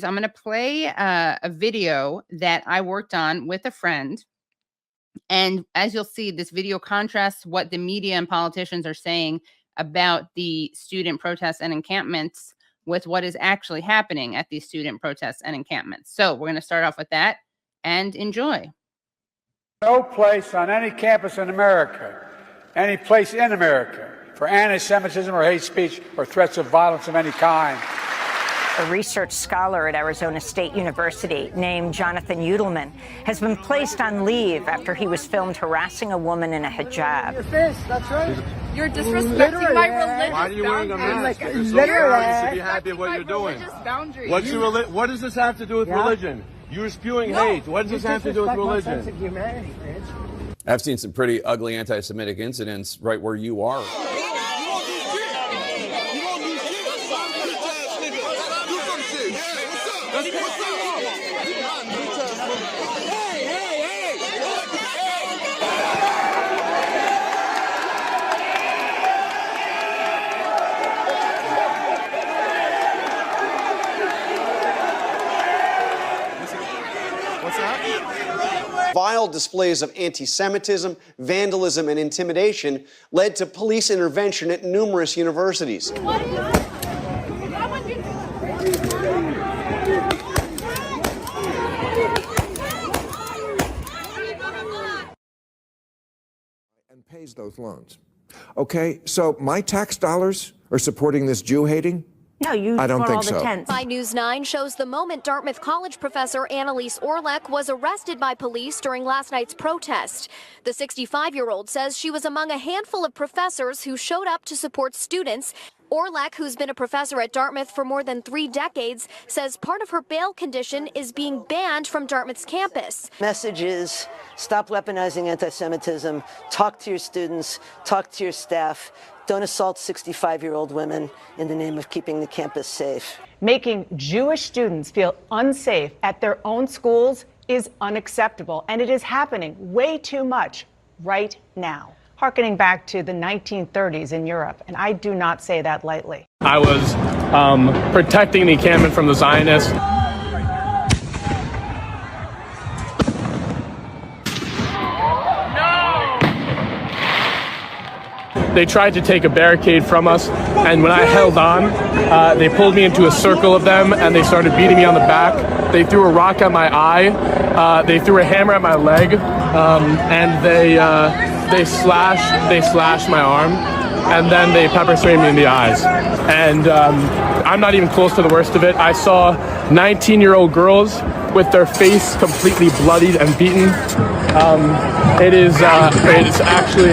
I'm going to play a video that I worked on with a friend. And as you'll see, this video contrasts what the media and politicians are saying about the student protests and encampments with what is actually happening at these student protests and encampments. So we're going to start off with that and enjoy. No place on any campus in America, any place in America, for anti-Semitism or hate speech or threats of violence of any kind. A research scholar at Arizona State University named Jonathan Udelman has been placed on leave after he was filmed harassing a woman in a hijab. Your fist, that's right. You're disrespecting my religious boundaries. Why are you wearing a mask? Like, You're so proud. You should be happy with what you're doing. What does this have to do with religion? You're spewing hate. What does this have to do with religion? Sense of humanity, I've seen some pretty ugly anti-Semitic incidents right where you are. Vile displays of anti-Semitism, vandalism, and intimidation led to police intervention at numerous universities. And pays those loans. Okay, so my tax dollars are supporting this Jew-hating? No, you I don't think all the so. tents. By News 9 shows the moment Dartmouth College professor Annalise Orlek was arrested by police during last night's protest. The 65-year-old says she was among a handful of professors who showed up to support students. Orlek, who's been a professor at Dartmouth for more than 3 decades, says part of her bail condition is being banned from Dartmouth's campus. Message is stop weaponizing anti-Semitism, talk to your students, talk to your staff. Don't assault 65-year-old women in the name of keeping the campus safe. Making Jewish students feel unsafe at their own schools is unacceptable, and it is happening way too much right now. Harkening back to the 1930s in Europe, and I do not say that lightly. I was protecting the encampment from the Zionists. They tried to take a barricade from us, and when I held on, they pulled me into a circle of them, and they started beating me on the back. They threw a rock at my eye. They threw a hammer at my leg, and they slashed my arm, and then they pepper sprayed me in the eyes. And I'm not even close to the worst of it. I saw 19-year-old girls with their face completely bloodied and beaten. It's actually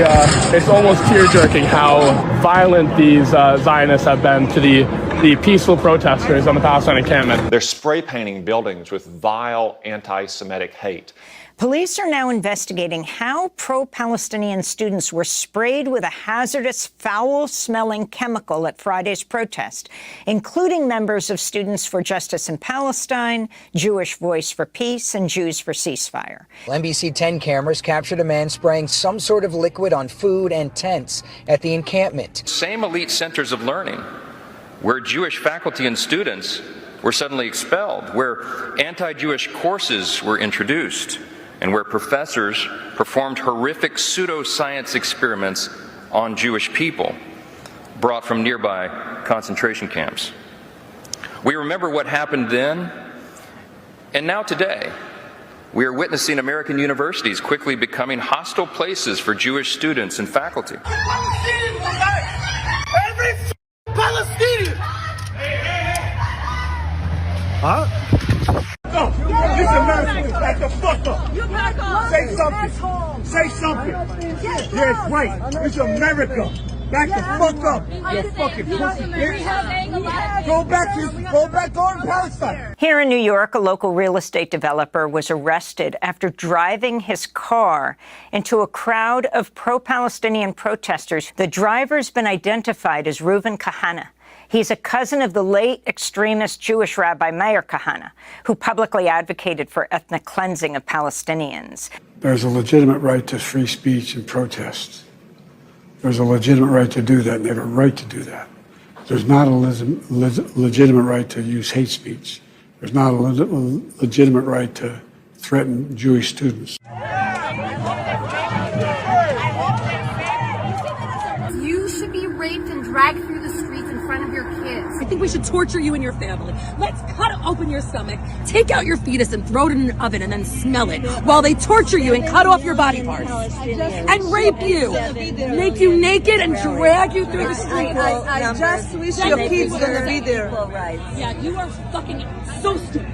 it's almost tear-jerking how violent these Zionists have been to the peaceful protesters on the Palestine encampment. They're spray painting buildings with vile anti-Semitic hate. Police are now investigating how pro-Palestinian students were sprayed with a hazardous, foul-smelling chemical at Friday's protest, including members of Students for Justice in Palestine, Jewish Voice for Peace, and Jews for Ceasefire. NBC 10 cameras captured a man spraying some sort of liquid on food and tents at the encampment. Same elite centers of learning, where Jewish faculty and students were suddenly expelled, where anti-Jewish courses were introduced, and where professors performed horrific pseudoscience experiments on Jewish people brought from nearby concentration camps. We remember what happened then, and now today, we are witnessing American universities quickly becoming hostile places for Jewish students and faculty. Every Palestinian! Huh? Go! This America, back the fuck up! You back up! Say something! Say something! Yes, right! It's America! Back the fuck up! You fucking pussy bitch! Go back to Palestine! Here in New York, a local real estate developer was arrested after driving his car into a crowd of pro-Palestinian protesters. The driver's been identified as Reuven Kahana. He's a cousin of the late extremist Jewish Rabbi Meir Kahana, who publicly advocated for ethnic cleansing of Palestinians. There's a legitimate right to free speech and protest. There's a legitimate right to do that, and they have a right to do that. There's not a legitimate right to use hate speech There's not a legitimate right to threaten Jewish students. You should be raped and dragged through the streets in front of your kids. I think we should torture you and your family. Let's cut open your stomach, take out your fetus and throw it in an oven and then smell it while they torture you and cut off your body parts and rape you, make you naked and drag you through the streets. I just wish your kids gonna be there. Yeah, you are fucking so stupid.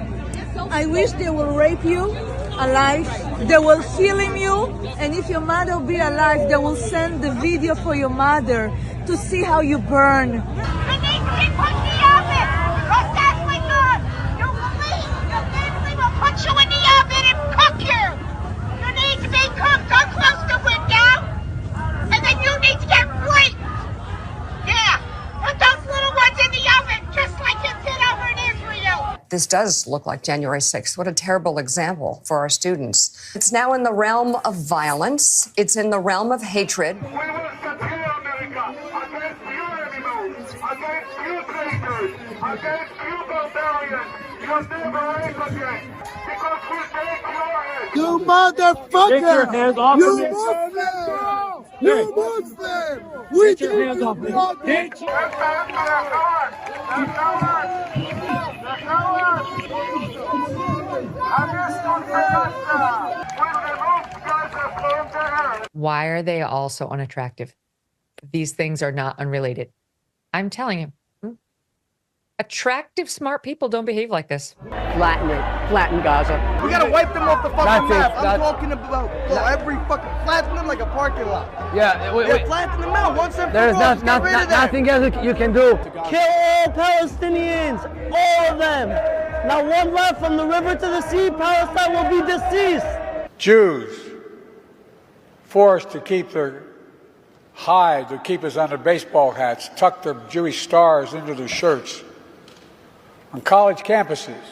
I wish they will rape you alive. They will film you, and if your mother will be alive, they will send the video for your mother to see how you burn. This does look like January 6th. What a terrible example for our students. It's now in the realm of violence. It's in the realm of hatred. You motherfucker! Get your hands off you of me. Muslim! You Muslim! We Get your hands off me, bitch! Why are they all so unattractive? These things are not unrelated. I'm telling you. Attractive, smart people don't behave like this. Flatten it. Flatten Gaza. We gotta wipe them off the fucking map. I'm talking about every fucking flatten them like a parking lot. Yeah, wait. Flatten them out once and There's for all. Just get rid of them. nothing else you can do. Kill all Palestinians, all of them. Not one left from the river to the sea. Palestine will be deceased. Jews forced to keep their hide, to keep us on their baseball hats, tuck their Jewish stars into their shirts. On college campuses,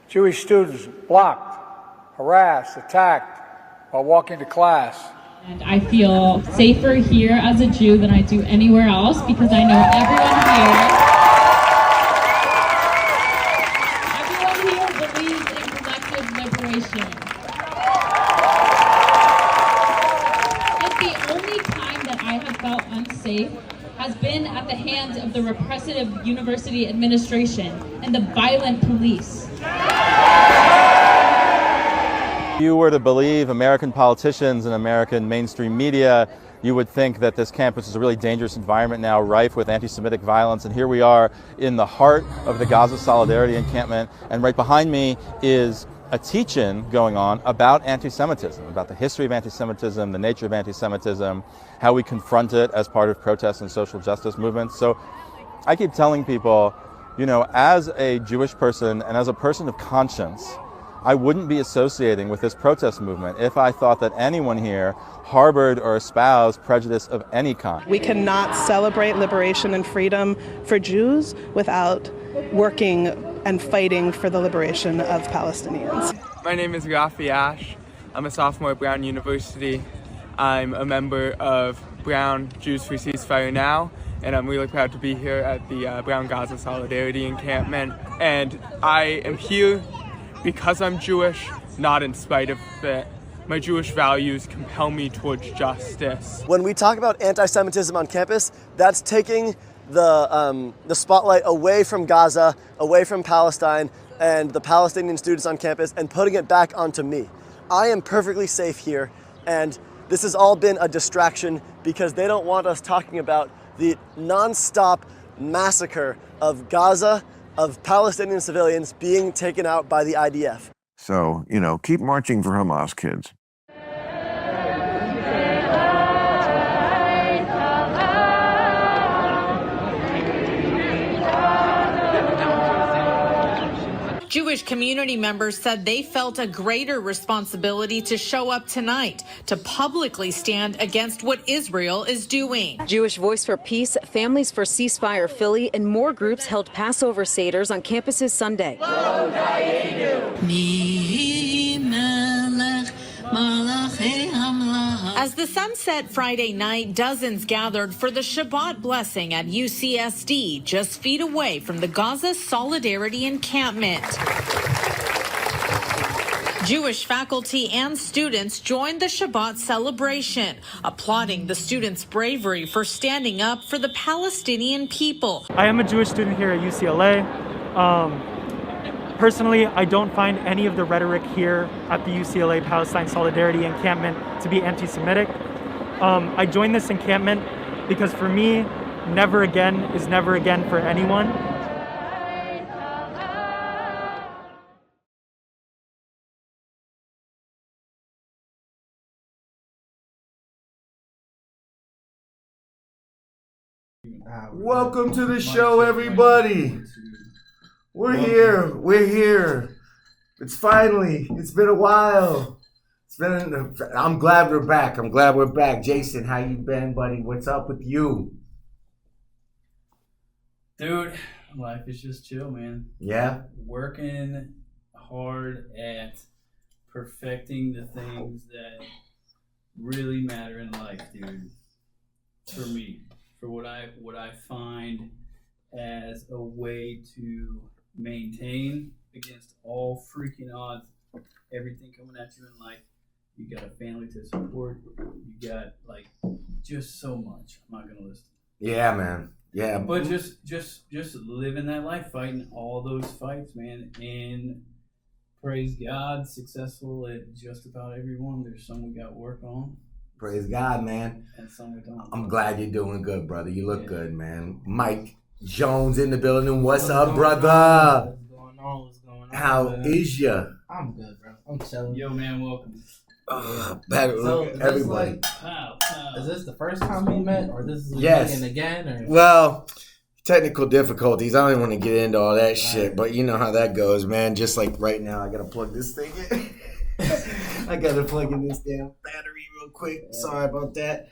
Jewish students blocked, harassed, attacked while walking to class. And I feel safer here as a Jew than I do anywhere else because I know everyone here believes in collective liberation. And the only time that I have felt unsafe has been at the hands of the repressive university administration and the violent police. If you were to believe American politicians and American mainstream media, you would think that this campus is a really dangerous environment now, rife with anti-Semitic violence. And here we are in the heart of the Gaza Solidarity encampment. And right behind me is a teach-in going on about anti-Semitism, about the history of anti-Semitism, the nature of anti-Semitism, how we confront it as part of protests and social justice movements. So I keep telling people, you know, as a Jewish person and as a person of conscience, I wouldn't be associating with this protest movement if I thought that anyone here harbored or espoused prejudice of any kind. We cannot celebrate liberation and freedom for Jews without working and fighting for the liberation of Palestinians. My name is Rafi Ash. I'm a sophomore at Brown University. I'm a member of Brown Jews for Ceasefire Now, and I'm really proud to be here at the Brown Gaza Solidarity encampment. And I am here because I'm Jewish, not in spite of it. My Jewish values compel me towards justice. When we talk about anti-Semitism on campus, that's taking the spotlight away from Gaza, away from Palestine, and the Palestinian students on campus, and putting it back onto me. I am perfectly safe here, and this has all been a distraction because they don't want us talking about the non-stop massacre of Gaza, of Palestinian civilians being taken out by the IDF. So, you know, keep marching for Hamas, kids. Jewish community members said they felt a greater responsibility to show up tonight to publicly stand against what Israel is doing. Jewish Voice for Peace, Families for Ceasefire Philly, and more groups held Passover Seders on campuses Sunday. As the sun set Friday night, dozens gathered for the Shabbat blessing at UCSD, just feet away from the Gaza Solidarity encampment. Jewish faculty and students joined the Shabbat celebration, applauding the students' bravery for standing up for the Palestinian people. I am a Jewish student here at UCLA. Personally, I don't find any of the rhetoric here at the UCLA Palestine Solidarity encampment to be anti-Semitic. I joined this encampment because for me, never again is never again for anyone. Welcome to the show, everybody. We're here. It's been a while. I'm glad we're back. Jason, how you been, buddy? What's up with you? Dude, life is just chill, man. Yeah? Working hard at perfecting the things that really matter in life, dude. For me. For what I find as a way to maintain against all freaking odds, everything coming at you in life. You got a family to support. You got just so much. I'm not gonna list it. Yeah, man. Yeah. But just living that life, fighting all those fights, man. And praise God, successful at just about every one. There's some we got work on. Praise God, man. And some we don't. I'm glad you're doing good, brother. You look good, man. Mike Jones in the building. What's up, brother? What's going on? How is ya? I'm good, bro. I'm chilling. Yo, man, welcome. Everybody. Is this the first time we met, or this is again? Or? Well, technical difficulties. I don't even want to get into all that shit, but you know how that goes, man. Just like right now, I gotta plug this thing in. I gotta plug in this damn battery real quick. Sorry about that.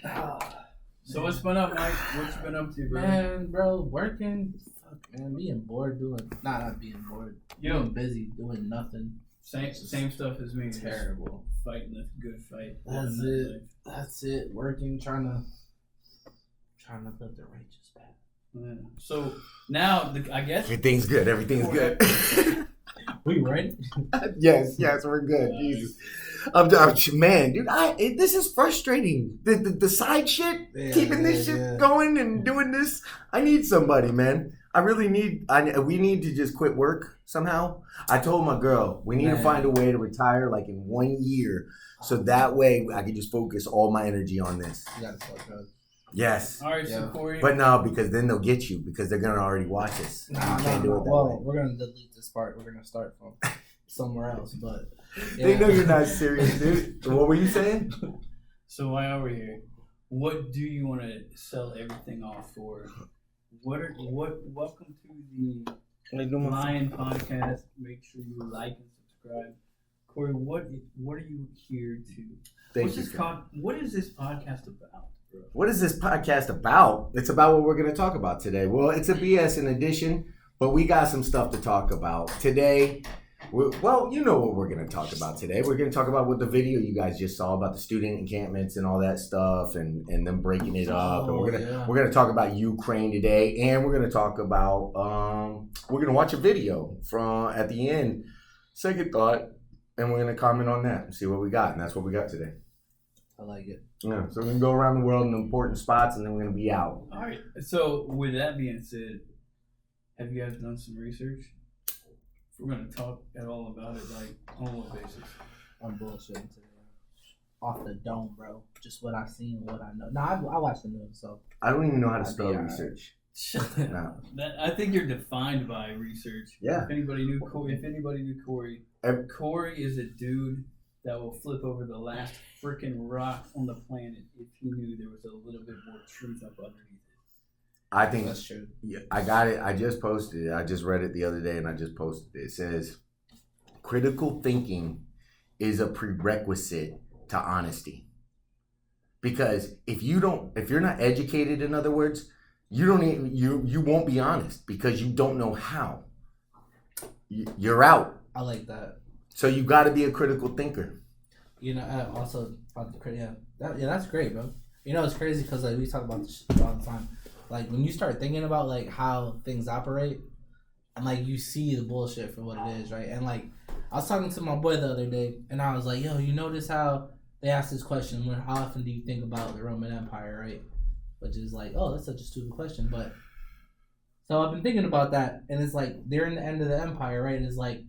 So what's been up, Mike? What you been up to, bro? Man, bro, working. Fuck, man, being bored not being bored. Being busy doing nothing. Same stuff as me. Terrible. Fighting the good fight. That's it. Working, trying to live the righteous path. Yeah. So now, I guess everything's good. We ready? Yes, we're good. Nice. Jesus, man, dude, this is frustrating. The side shit, keeping this shit going and doing this. I need somebody, man. I really need. We need to just quit work somehow. I told my girl we need to find a way to retire in 1 year, so that way I can just focus all my energy on this. You gotta start drugs. Yes. All right, so Corey. But no, because then they'll get you because they're gonna already watch us. You can't do it that way. We're gonna delete this part. We're gonna start from somewhere else. But they know you're not serious, dude. What were you saying? So why are we here? What do you want to sell everything off for? Welcome to the L.I.O.N podcast. Make sure you like and subscribe. Corey, what are you here to? What is this podcast about, bro? What is this podcast about? It's about what we're going to talk about today. Well, it's a BS edition, but we got some stuff to talk about today. Well, you know what we're going to talk about today. We're going to talk about what the video you guys just saw about the student encampments and all that stuff and them breaking it up. And we're going to talk about Ukraine today, and we're going to talk about we're going to watch a video from at the end, Second Thought, and we're going to comment on that and see what we got. And that's what we got today. I like it. Yeah, so we're going to go around the world in important spots, and then we're going to be out. All right. So with that being said, have you guys done some research? We're going to talk at all about it, on what basis? I'm bullshitting today. Off the dome, bro. Just what I've seen, what I know. No, I watched the news, so. I don't even know how to spell research. No. I think you're defined by research. Yeah. If anybody knew Corey, Corey is a dude that will flip over the last freaking rock on the planet if he knew there was a little bit more truth up underneath it. I think that's true. Yeah, I got it. I just posted it. I just read it the other day and I just posted it. It says, critical thinking is a prerequisite to honesty. Because if you're not educated, in other words, you won't be honest because you don't know how. You're out. I like that. So you got to be a critical thinker. You know, also about the that's great, bro. You know, it's crazy because like we talk about this shit all the time. Like when you start thinking about like how things operate, and like you see the bullshit for what it is, right? And like I was talking to my boy the other day, and I was like, "Yo, you notice how they asked this question? How often do you think about the Roman Empire, right?" Which is like, oh, that's such a stupid question, but so I've been thinking about that, and it's like during the end of the empire, right? It's like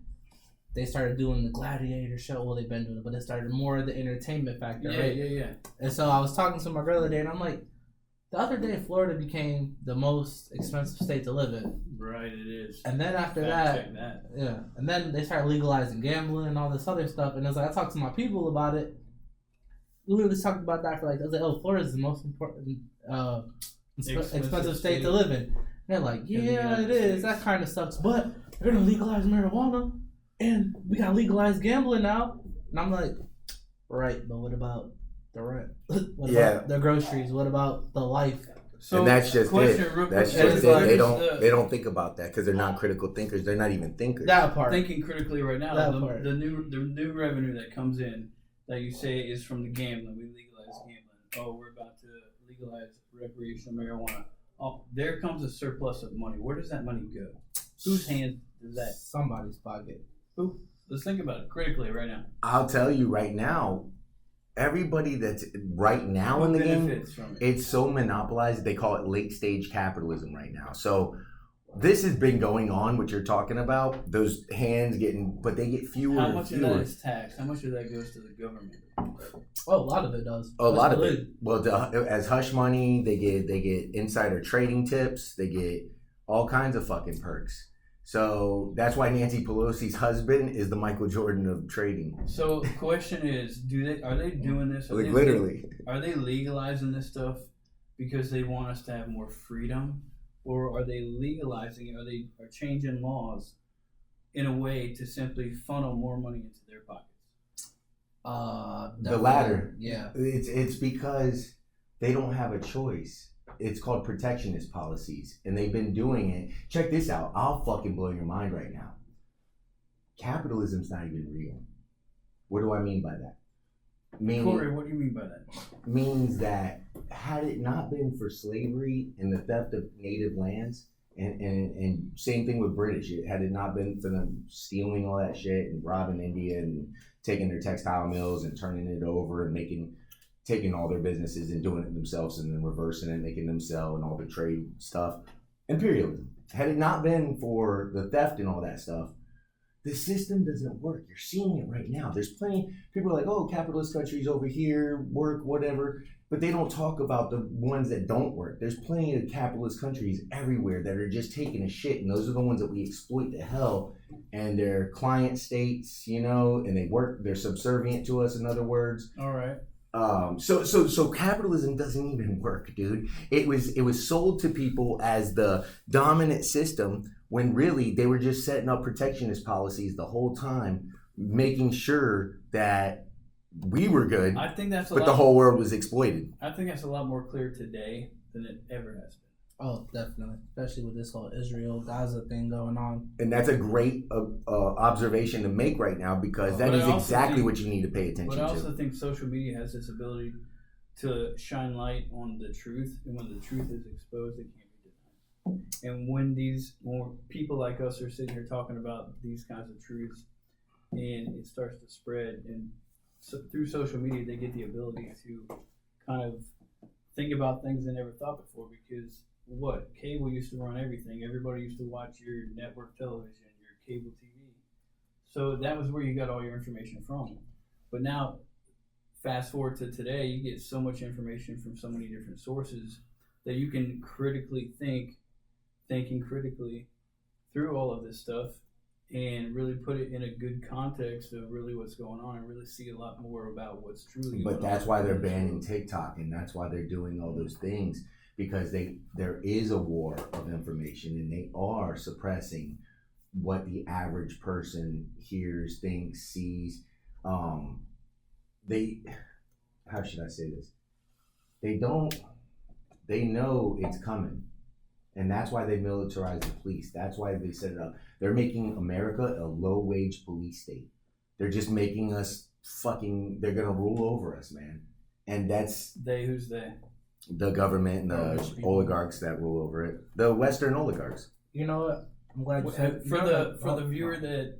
they started doing the gladiator show. Well, they've been doing it, but it started more of the entertainment factor, right? Yeah. And so I was talking to my girl the other day, and I'm like, the other day, Florida became the most expensive state to live in. Right, it is. And then after that, yeah, and then they started legalizing gambling and all this other stuff. And it's like I talked to my people about it. We literally talked about that for like I was like, oh, Florida is the most important expensive state to live in. And they're like, yeah, it is. That kind of sucks, but they're gonna legalize marijuana, and we got legalized gambling now. And I'm like, right, but what about the rent? What about the groceries? What about the life? So and that's just it. That's just it. They don't think about that because they're not critical thinkers. They're not even thinkers. That part. Thinking critically right now. The new revenue that comes in that you say is from the gambling. We legalize gambling. Oh, we're about to legalize recreational marijuana. Oh, there comes a surplus of money. Where does that money go? Whose hands does that? Somebody's pocket. Who? Let's think about it critically right now. I'll tell you right now. Everybody that's right now in the game, it's so monopolized. They call it late stage capitalism right now. So this has been going on, what you're talking about. Those hands but they get fewer and fewer. How much of that is tax? How much of that goes to the government? Oh, a lot of it does. A lot of it. Well, as hush money, they get insider trading tips. They get all kinds of fucking perks. So that's why Nancy Pelosi's husband is the Michael Jordan of trading. So the question is, are they doing this? Literally. Are they legalizing this stuff because they want us to have more freedom? Or are they legalizing it? Are changing laws in a way to simply funnel more money into their pockets? The latter. Yeah. It's because they don't have a choice. It's called protectionist policies, and they've been doing it. Check this out. I'll fucking blow your mind right now. Capitalism's not even real. What do I mean by that? Corey, what do you mean by that? Means that had it not been for slavery and the theft of native lands, and same thing with British, had it not been for them stealing all that shit and robbing India and taking their textile mills and turning it over and taking all their businesses and doing it themselves and then reversing it, making them sell and all the trade stuff. Imperialism. Had it not been for the theft and all that stuff, the system doesn't work. You're seeing it right now. There's plenty, people are like, oh, capitalist countries over here work, whatever, but they don't talk about the ones that don't work. There's plenty of capitalist countries everywhere that are just taking a shit, and those are the ones that we exploit to hell, and they're client states, and they're subservient to us, in other words. All right. So capitalism doesn't even work, dude. It was sold to people as the dominant system when really they were just setting up protectionist policies the whole time, making sure that we were good. I think that's the whole world was exploited. I think that's a lot more clear today than it ever has been. Oh, definitely, especially with this whole Israel-Gaza thing going on. And that's a great observation to make right now, because that is exactly what you need to pay attention to. But I also think social media has this ability to shine light on the truth, and when the truth is exposed, it can't be denied. And when more people like us are sitting here talking about these kinds of truths, and it starts to spread, and so through social media, they get the ability to kind of think about things they never thought before, because cable used to run everything. Everybody used to watch your network television, your cable TV. So that was where you got all your information from. But now, fast forward to today, you get so much information from so many different sources that you can critically thinking critically through all of this stuff, and really put it in a good context of really what's going on, and really see a lot more about what's truly going on. But that's why they're banning TikTok, and that's why they're doing all those things. Because there is a war of information, and they are suppressing what the average person hears, thinks, sees. How should I say this? They know it's coming. And that's why they militarize the police. That's why they set it up. They're making America a low-wage police state. They're just making us they're gonna rule over us, man. And that's who's they? The government and the oligarchs that rule over it. The Western oligarchs. You know what? I'm glad you said For the viewer that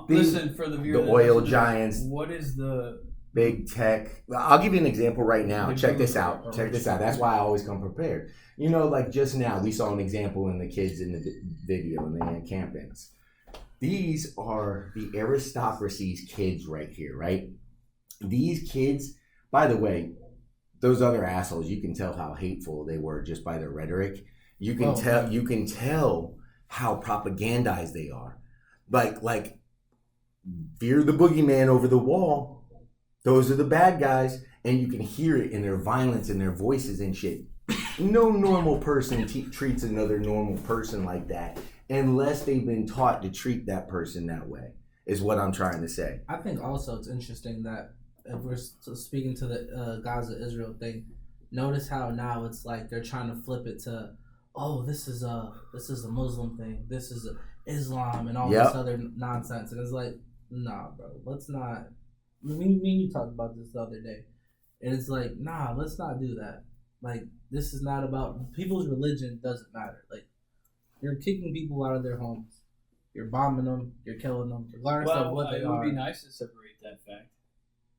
the oil giants. What is the big tech? I'll give you an example right now. Check this out. That's why I always come prepared. You know, like just now we saw an example in the kids in the video in the encampments. These are the aristocracy's kids right here, right? These kids, by the way, those other assholes, you can tell how hateful they were just by their rhetoric. You can tell how propagandized they are. Like fear the boogeyman over the wall. Those are the bad guys, and you can hear it in their violence and their voices and shit. No normal person treats another normal person like that unless they've been taught to treat that person that way, is what I'm trying to say. I think also it's interesting that if we're speaking to the Gaza-Israel thing, notice how now it's like they're trying to flip it to, oh, this is a Muslim thing, this is Islam and all this other nonsense. And it's like, nah, bro, let's not. Me and you talked about this the other day. And it's like, nah, let's not do that. Like, this is not about, people's religion doesn't matter. Like, you're kicking people out of their homes. You're bombing them. You're killing them. Regardless of what they are. It would be nice to separate that fact.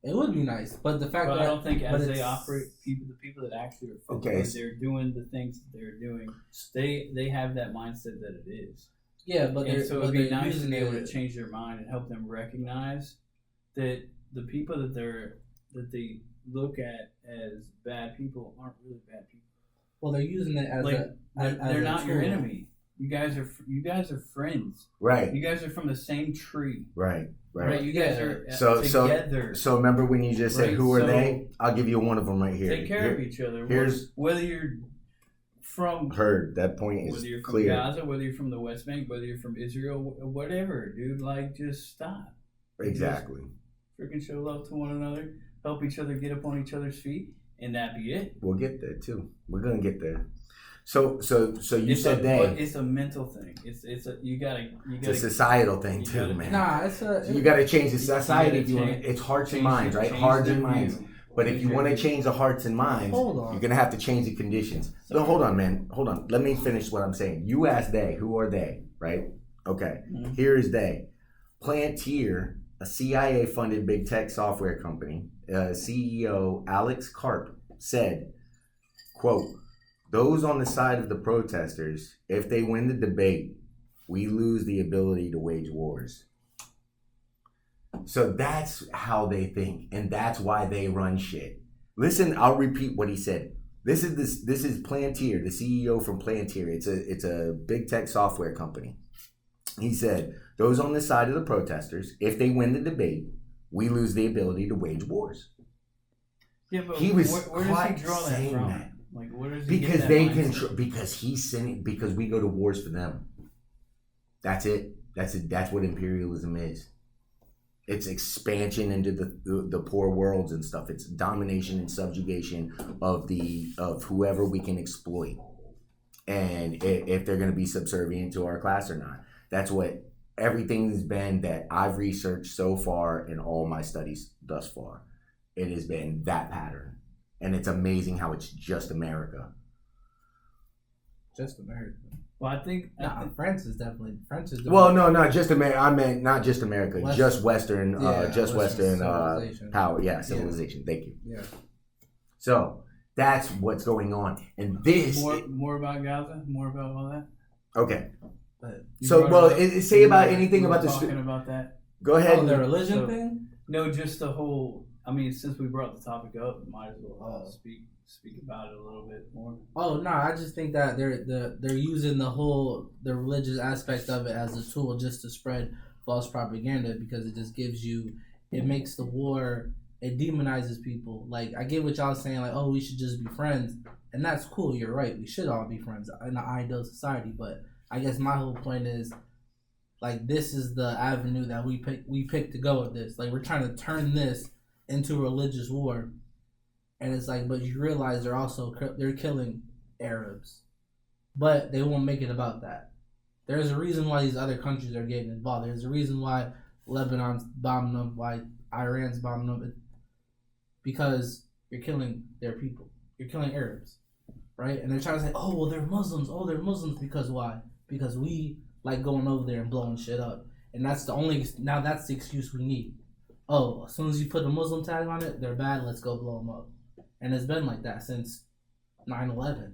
It would be nice. But the fact that... I don't think as they operate, the people that actually are they're doing the things that they're doing, they have that mindset that it is. Yeah, but so it'd be nice to be able to change their mind and help them recognize that the people that they look at as bad people aren't really bad people. Well, they're using it as they're not your enemy. You guys are friends. Right. You guys are from the same tree. Right. You guys are together. So remember when you just said who are they? I'll give you one of them right here. Take care of each other. Whether you're from that point is whether you're from clear. Gaza, whether you're from the West Bank, whether you're from Israel, whatever, dude. Like, just stop. Exactly. Just freaking show love to one another. Help each other get up on each other's feet, and that be it. We'll get there too. We're gonna get there. So you said they. It's a mental thing. It's a societal thing too, man. Nah, you gotta change the society if you want. It's hearts and minds, right? Hearts and minds. But if you want to change the hearts and minds, you're gonna have to change the conditions. So hold on, man. Hold on. Let me finish what I'm saying. You asked they. Who are they? Right? Okay. Mm-hmm. Here is they. Palantir, a CIA-funded big tech software company, CEO Alex Karp said, quote, "Those on the side of the protesters, if they win the debate, we lose the ability to wage wars." So that's how they think, and that's why they run shit. Listen, I'll repeat what he said. This is Palantir, the CEO from Palantir. It's a big tech software company. He said, "Those on the side of the protesters, if they win the debate, we lose the ability to wage wars." Yeah, but he was where does he draw that from? That. Like, where does he because get they that can because he's saying because we go to wars for them. That's it. That's what imperialism is. It's expansion into the poor worlds and stuff. It's domination and subjugation of whoever we can exploit, and if they're going to be subservient to our class or not. That's what everything's been that I've researched so far in all my studies thus far. It has been that pattern, and it's amazing how it's just America. Just America. Well, I think France is definitely. Well, no, not just America. I meant not just America, just Western, Western power. Yeah, civilization. Thank you. Yeah. So that's what's going on, and this more about Gaza, more about all that. Okay. So, say about anything about the talking about that. Go ahead. The religion thing. No, just the whole. I mean, since we brought the topic up, might as well speak about it a little bit more. Oh no, I just think that they're using the religious aspect of it as a tool just to spread false propaganda, because it just it makes the war, it demonizes people. Like, I get what y'all saying, like, oh, we should just be friends, and that's cool. You're right, we should all be friends in an ideal society. But I guess my whole point is, like, this is the avenue that we pick to go with this. Like, we're trying to turn this into a religious war. And it's like, but you realize they're killing Arabs, but they won't make it about that. There's a reason why these other countries are getting involved. There's a reason why Lebanon's bombing them, why Iran's bombing them, because you're killing their people. You're killing Arabs, right? And they're trying to say, oh, well, they're Muslims. Oh, they're Muslims because why? Because we like going over there and blowing shit up. And that's the excuse we need. Oh, as soon as you put a Muslim tag on it, they're bad, let's go blow them up. And it's been like that since 9/11.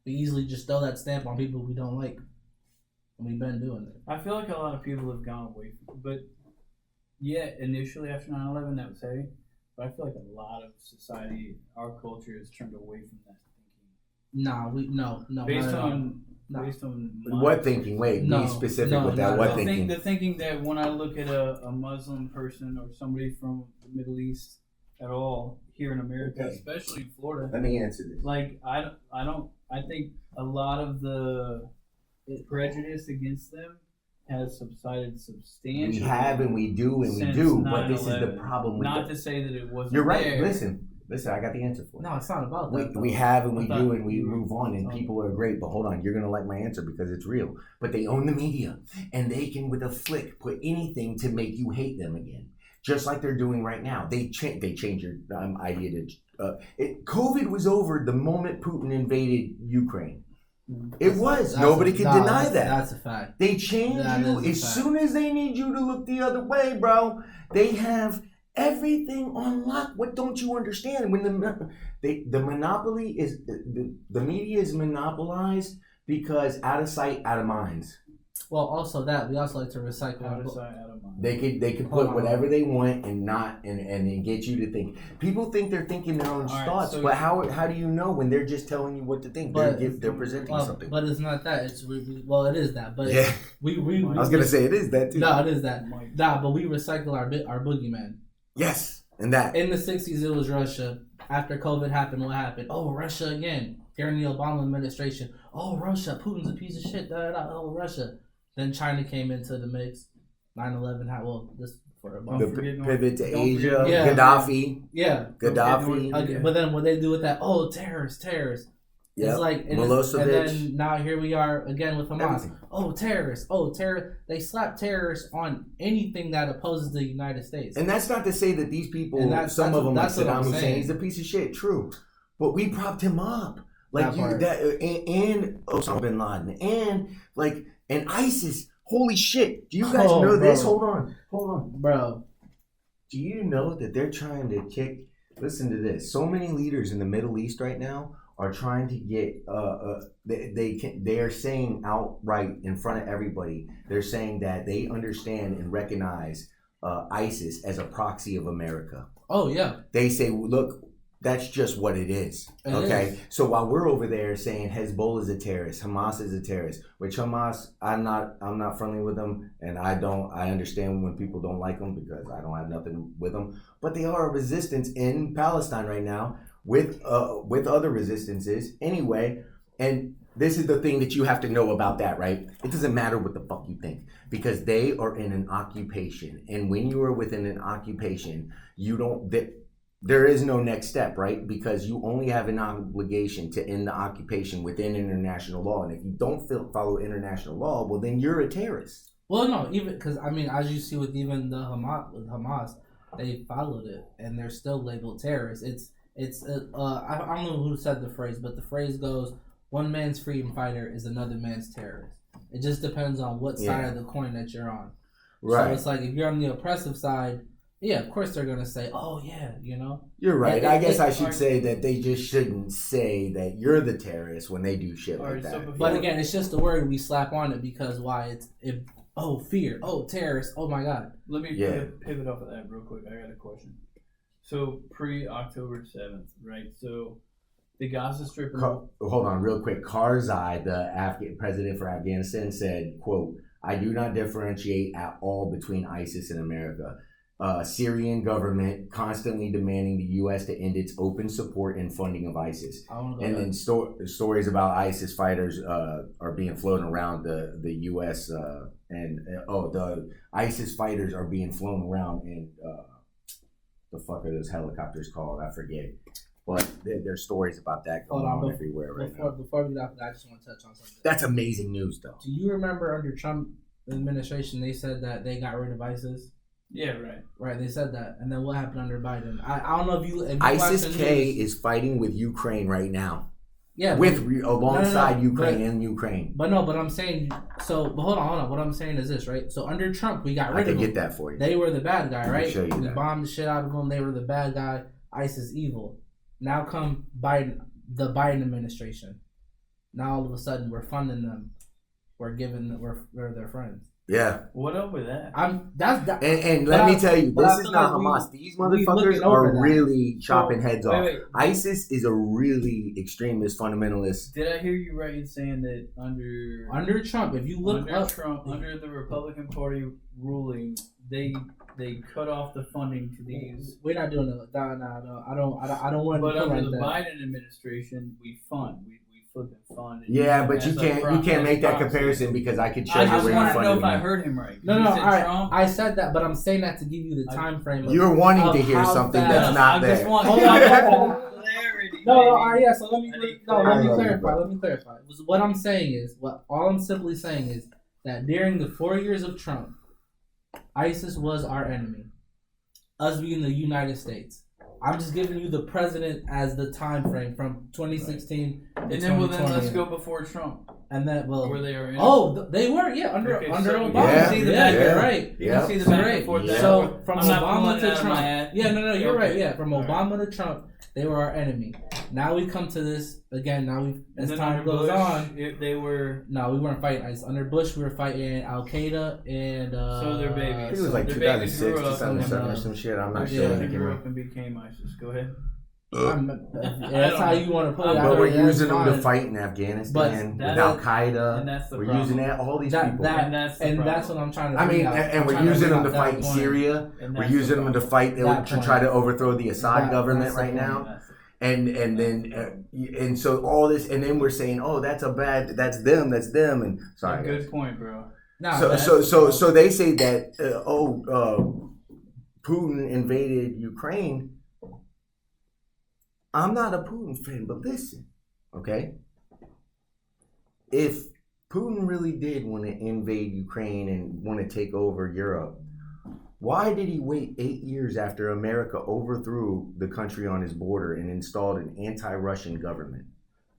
We easily just throw that stamp on people we don't like. And we've been doing it. I feel like a lot of people have gone away from it. But yeah, initially after 9/11 that was heavy. But I feel like a lot of society, our culture has turned away from that thinking. No. Based on what thinking? Wait, be specific with that. What thinking? The thinking that when I look at a Muslim person or somebody from the Middle East at all here in America, especially in Florida. Let me answer this. Like I think a lot of the prejudice against them has subsided substantially. We have and we do, but this is the problem. Not to say that it wasn't. You're right. There. Listen, I got the answer for it. No, it's not about that. We have and we do and we move on and people are great, but hold on, you're gonna like my answer because it's real. But they own the media and they can, with a flick, put anything to make you hate them again, just like they're doing right now. They change your idea to. COVID was over the moment Putin invaded Ukraine. Nobody can deny that. That's a fact. They change you as soon as they need you to look the other way, bro. They have everything on lock. What don't you understand? When the monopoly is the media is monopolized because out of sight, out of minds. Well, also that we also like to recycle. Out of sight, out of mind. They can put whatever they want and get you to think. People think they're thinking their own thoughts, but how do you know when they're just telling you what to think? They're presenting something. But it's not that. It is that. But yeah, we I was gonna say it is that too. No, it is that. Nah, but we recycle our boogeyman. Yes, and that in the 60s it was Russia. After COVID happened, what happened? Oh, Russia again. During the Obama administration. Oh, Russia. Putin's a piece of shit. Oh, Russia. Then China came into the mix. 9/11. The pivot to Asia. Yeah. Gaddafi. Yeah. Gaddafi. But then what they do with that? Oh, terrorists. Yep. It's like Milosevic. And then now here we are again with Hamas. Everything. Oh, terrorists. They slap terrorists on anything that opposes the United States. And that's not to say that these people, some of them, like Saddam Hussein, he's a piece of shit. True, but we propped him up, like and Osama bin Laden, and ISIS. Holy shit! Do you guys know this? Hold on, bro. Do you know that they're trying to kick? Listen to this. So many leaders in the Middle East right now are trying to get they are saying outright in front of everybody, they're saying that they understand and recognize ISIS as a proxy of America. Oh yeah. They say, look, that's just what it is. Okay. So while we're over there saying Hezbollah is a terrorist, Hamas is a terrorist, which Hamas, I'm not friendly with them, and I understand when people don't like them because I don't have nothing with them, but they are a resistance in Palestine right now with other resistances anyway. And this is the thing that you have to know about that, right? It doesn't matter what the fuck you think because they are in an occupation, and when you are within an occupation, there is no next step, right? Because you only have an obligation to end the occupation within international law. And if you don't follow international law, well, then you're a terrorist. Well, no, even because, as you see with even the Hamas, they followed it and they're still labeled terrorists. I don't know who said the phrase, but the phrase goes, one man's freedom fighter is another man's terrorist. It just depends on what side of the coin that you're on. Right. So it's like if you're on the oppressive side, yeah, of course they're going to say, oh, yeah, You're right. I guess I should say that they just shouldn't say that you're the terrorist when they do shit like that. But again, it's just the word we slap on it because why? Fear. Oh, terrorist. Oh, my God. Let me pivot off of that real quick. I got a question. So pre-October 7th, right? So the Gaza Strip... Hold on real quick. Karzai, the president for Afghanistan, said, quote, I do not differentiate at all between ISIS and America. Syrian government constantly demanding the U.S. to end its open support and funding of ISIS. And then stories about ISIS fighters are being flown around the U.S. The ISIS fighters are being flown around in the fuck are those helicopters called? I forget. But there's stories about that going on everywhere right now. Before we get off that, I just want to touch on something. That's amazing news, though. Do you remember under Trump administration, they said that they got rid of ISIS. Yeah, right. Right, they said that. And then what happened under Biden? I don't know if you ISIS-K is fighting with Ukraine right now. Yeah, alongside Ukraine and Ukraine. But I'm saying, but hold on. What I'm saying is this, right? So under Trump, we got rid of them. I can get that for you. They were the bad guy, right? Show you we that. bombed the shit out of them. They were the bad guy. ISIS evil. Now come Biden, the Biden administration. Now all of a sudden we're funding them. We're their friends. Yeah. What up with that? And let me tell you, this is not Hamas. These motherfuckers are really chopping heads off. Wait. ISIS is a really extremist fundamentalist. Did I hear you right in saying that under Trump, if you look up Trump, under the Republican Party ruling, they cut off the funding to these. We're not doing that. No. I don't want to. But under the that. Biden administration, we fund. We flipping fund. Yeah, but you can't make that comparison because I could show you where you funded. I just want to know if I heard him right. No. All right. I said that, but I'm saying that to give you the time frame. You're wanting to hear something that's not there. Just want hold on. No. All right. Yeah. So let me clarify. Let me clarify. What I'm saying is, all I'm simply saying is that during the 4 years of Trump, ISIS was our enemy. Us being the United States. I'm just giving you the president as the time frame from 2016 to 2020. Then let's go before Trump. And that where they are in. Oh, they were under Obama. Yeah, see the back, right. Yeah. You see the back before that. So from Obama to Trump. Yeah, no, you're right. Yeah, from Obama to Trump, they were our enemy. Now we come to this again. Now as time goes on, they were. No, we weren't fighting ISIS. Under Bush, we were fighting Al Qaeda and. So their babies. I think it was like 2006, 2007 or some shit. I'm not sure. They grew up and became ISIS. Go ahead. That's how you want to put it. But we're using them to fight in Afghanistan with Al Qaeda. We're using all these people. That's what I'm trying to. I mean, and we're using them to fight in Syria. We're using them to fight to try to overthrow the Assad government right now. And so all this, and then we're saying, oh, that's them, and sorry. Good point, bro. So they say that Putin invaded Ukraine. I'm not a Putin fan, but listen, okay? If Putin really did want to invade Ukraine and want to take over Europe, why did he wait 8 years after America overthrew the country on his border and installed an anti-Russian government?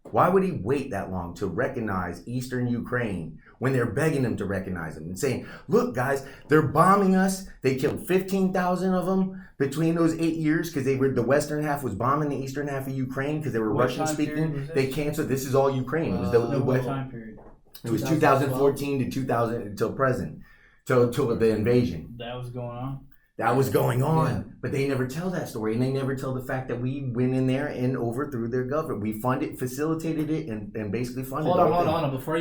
Why would he wait that long to recognize Eastern Ukraine when they're begging him to recognize them and saying, look, guys, they're bombing us. They killed 15,000 of them between those 8 years because the western half was bombing the eastern half of Ukraine because they were Russian speaking. They canceled. This is all Ukraine. It was what time period? It was 2014 to 2000 until present, till the invasion. That was going on. That was going on, but they never tell that story, and they never tell the fact that we went in there and overthrew their government. We facilitated it, and basically funded it. Hold on. Before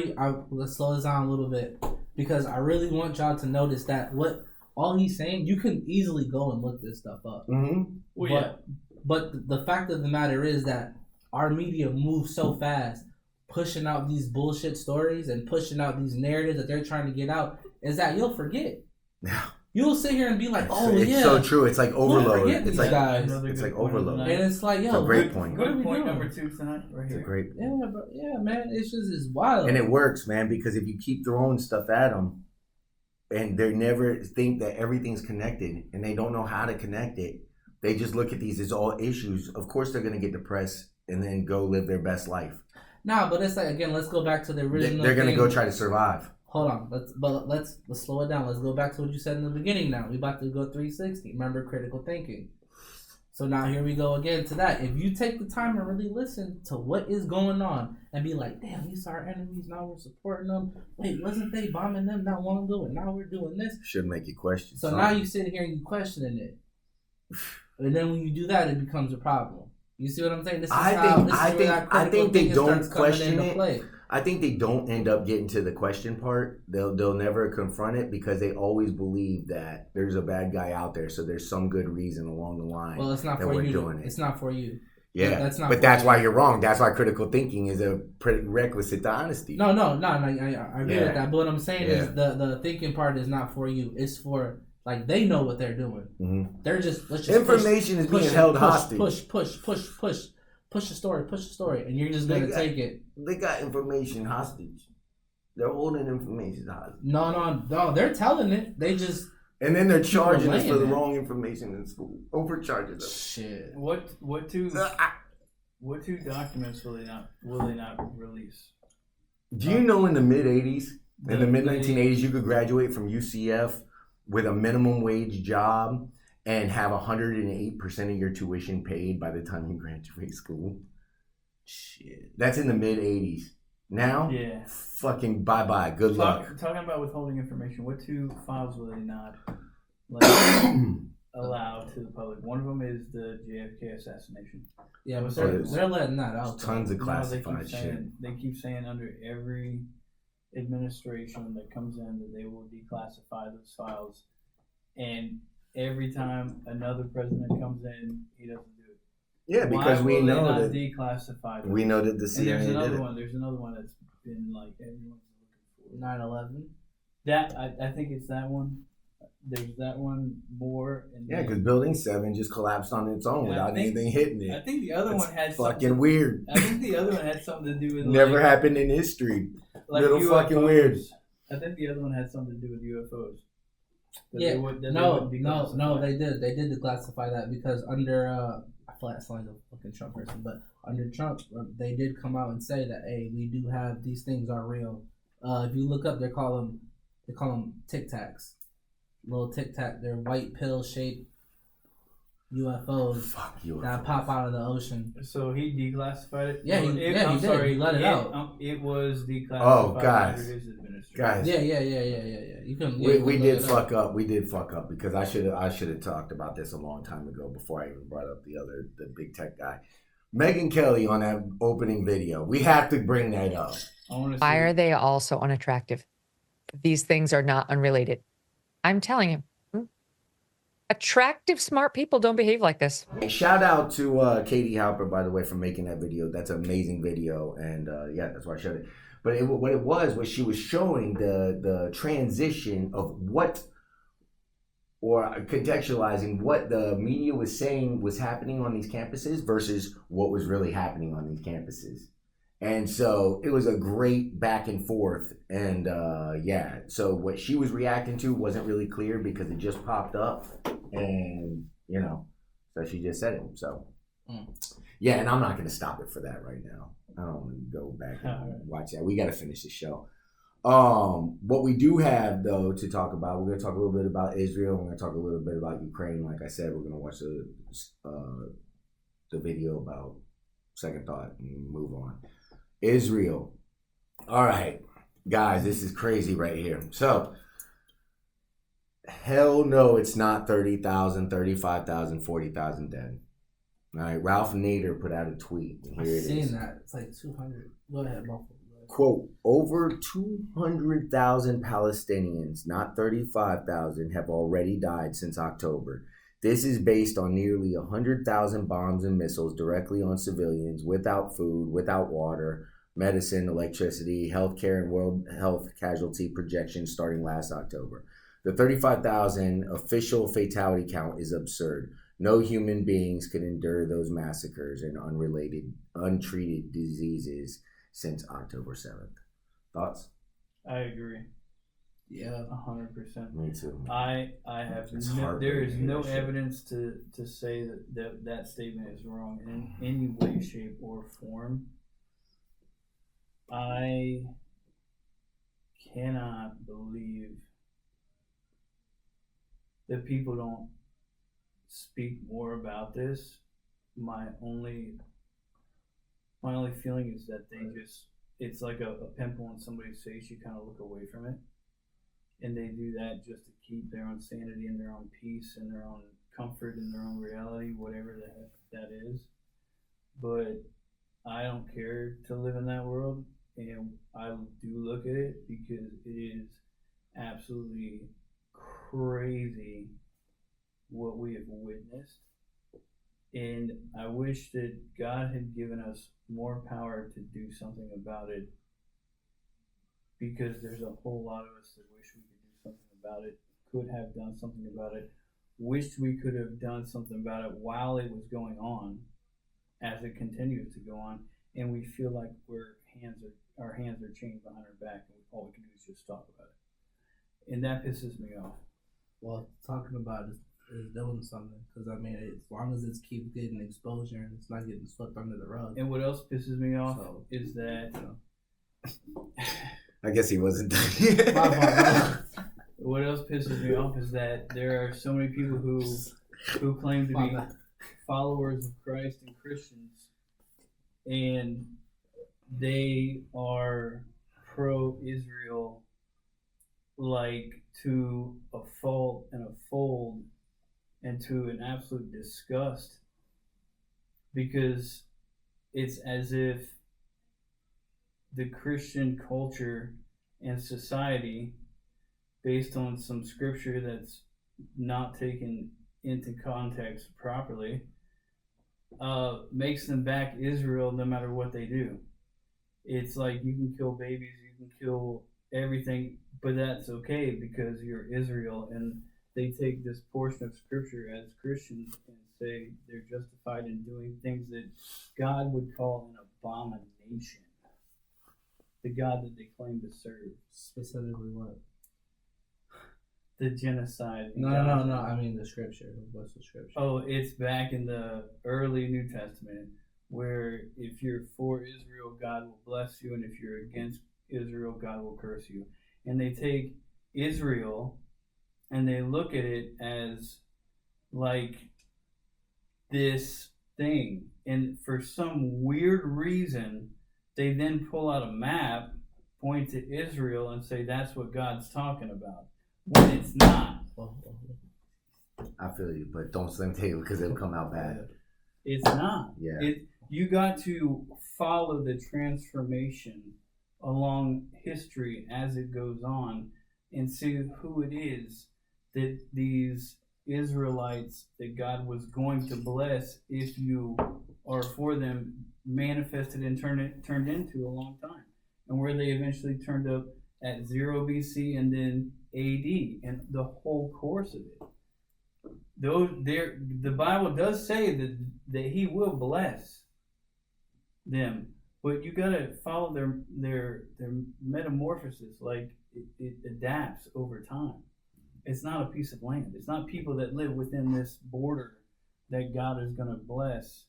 let's slow this down a little bit, because I really want y'all to notice that all he's saying, you can easily go and look this stuff up. Mm-hmm. But the fact of the matter is that our media moves so fast, pushing out these bullshit stories and pushing out these narratives that they're trying to get out, is that you'll forget. You'll sit here and be like, it's so true. It's like overload. It's like overload. And it's like, it's a great point. Good point number 2 tonight, right here. It's a great point. Yeah, man. It's wild. And it works, man, because if you keep throwing stuff at them, and they never think that everything's connected, and they don't know how to connect it, they just look at these as all issues. Of course, they're gonna get depressed and then go live their best life. Nah, but it's like, again, let's go back to the original. They're gonna go try to survive. Hold on, let's slow it down. Let's go back to what you said in the beginning. Now we about to go 360. Remember critical thinking. So now here we go again to that. If you take the time and really listen to what is going on and be like, damn, these are our enemies. Now we're supporting them. Wait, wasn't they bombing them not long ago? And now we're doing this. Should make you question. So now you sit here and you questioning it, and then when you do that, it becomes a problem. You see what I'm saying? I think they don't question it. I think they don't end up getting to the question part. They'll never confront it because they always believe that there's a bad guy out there, so there's some good reason along the line. Well, it's not for you. It's not for you. Yeah, that's why you're wrong. That's why critical thinking is a prerequisite to honesty. No. I agree with that. But what I'm saying is the thinking part is not for you. It's for, like, they know what they're doing. Mm-hmm. They're just information is being held hostage. Push the story, and you're just gonna take it. They got information hostage. They're holding information hostage. No, they're telling it. They just and then they're charging us for the it. wrong information in school. Overcharging us. Shit. What two documents will they not release? Do you know in the mid 80s, in the mid 1980s, you could graduate from UCF with a minimum wage job and have 108% of your tuition paid by the time you graduate school? Shit. That's in the mid 80s. Now, yeah, fucking bye-bye. Good luck. Talking about withholding information, what two files will they not allow to the public? One of them is the JFK assassination. Yeah, but they're letting that out. Tons of classified shit. They keep saying under every administration that comes in that they will declassify those files, and every time another president comes in, he doesn't do it. Yeah, because we know that declassified. We know that the CIA and did it. There's another one that's been like everyone's looking for. 9/11. That I think it's that one. There's that one more. And yeah, because Building 7 just collapsed on its own without anything hitting it. I think the other one had fucking weird. I think the other one had something to do with never happened in history. Like Little UFOs. fucking weird. I think the other one had something to do with UFOs. Yeah, no, they did. They did declassify that because under I feel like I sound like a fucking Trump person, but under Trump, they did come out and say that, hey, we do have these things are real. If you look up, they call them Tic Tacs, little Tic Tac. They're white pill shaped UFOs that pop out of the ocean. So he declassified it. Yeah, he did. He let it out. It was declassified. Oh, guys. Under his administration. Guys. Yeah. You can. We did fuck up. We did fuck up because I should have talked about this a long time ago before I even brought up the big tech guy. Megyn Kelly on that opening video. We have to bring that up. Why are they all so unattractive? These things are not unrelated. I'm telling you. Attractive, smart people don't behave like this. Shout out to Katie Halper, by the way, for making that video. That's an amazing video, and yeah, that's why I showed it. But what it was she was showing the transition of what, or contextualizing what the media was saying was happening on these campuses versus what was really happening on these campuses. And so it was a great back and forth. And yeah, so what she was reacting to wasn't really clear because it just popped up. And, so she just said it. So, yeah, and I'm not going to stop it for that right now. I don't want to go back and watch that. We got to finish the show. What we do have, though, to talk about, we're going to talk a little bit about Israel. We're going to talk a little bit about Ukraine. Like I said, we're going to watch the video about Second Thought and move on. Israel. All right, guys, this is crazy right here. So, hell no, it's not 30,000, 35,000, 40,000 dead. All right, Ralph Nader put out a tweet. And here I've seen that. It's like 200. Go ahead, Buffalo. Quote, over 200,000 Palestinians, not 35,000, have already died since October. This is based on nearly 100,000 bombs and missiles directly on civilians without food, without water, medicine, electricity, healthcare, and World Health casualty projections starting last October. The 35,000 official fatality count is absurd. No human beings can endure those massacres and untreated diseases since October 7th. Thoughts? I agree. Yeah, 100%. Me too. I have there is no evidence to say that statement is wrong in any way, shape, or form. I cannot believe that people don't speak more about this. My only feeling is that it's like a pimple on somebody's face. You kind of look away from it. And they do that just to keep their own sanity and their own peace and their own comfort and their own reality, whatever the heck that is. But I don't care to live in that world, and I do look at it because it is absolutely crazy what we have witnessed. And I wish that God had given us more power to do something about it, because there's a whole lot of us that wish we could do something about it, could have done something about it, wished we could have done something about it while it was going on, as it continues to go on, and we feel like our hands are chained behind our back, and we all we can do is just talk about it, and that pisses me off. Well, talking about it is doing something, because I mean, as long as it's keep getting exposure and it's not getting swept under the rug. And what else pisses me off is that I guess he wasn't done. what else pisses me off is that there are so many people who claim to be followers of Christ and Christians, and they are pro-Israel, like to a fault and a fold, and to an absolute disgust, because it's as if the Christian culture and society, based on some scripture that's not taken into context properly, makes them back Israel no matter what they do. It's like you can kill babies, you can kill everything, but that's okay because you're Israel. And they take this portion of scripture as Christians and say they're justified in doing things that God would call an abomination. The God that they claim to serve. Specifically what? The genocide. No. I mean the scripture. What's the scripture? Oh, it's back in the early New Testament, where if you're for Israel, God will bless you, and if you're against Israel, God will curse you. And they take Israel and they look at it as like this thing, and for some weird reason, they then pull out a map, point to Israel, and say that's what God's talking about, when it's not. I feel you, but don't slim tail because it'll come out bad. It's not. Yeah. You got to follow the transformation along history as it goes on and see who it is that these Israelites that God was going to bless if you are for them manifested and turned into a long time, and where they eventually turned up at 0 BC and then AD, and the whole course of it. The Bible does say that He will bless them, but you gotta follow their metamorphosis. Like it adapts over time. It's not a piece of land. It's not people that live within this border that God is gonna bless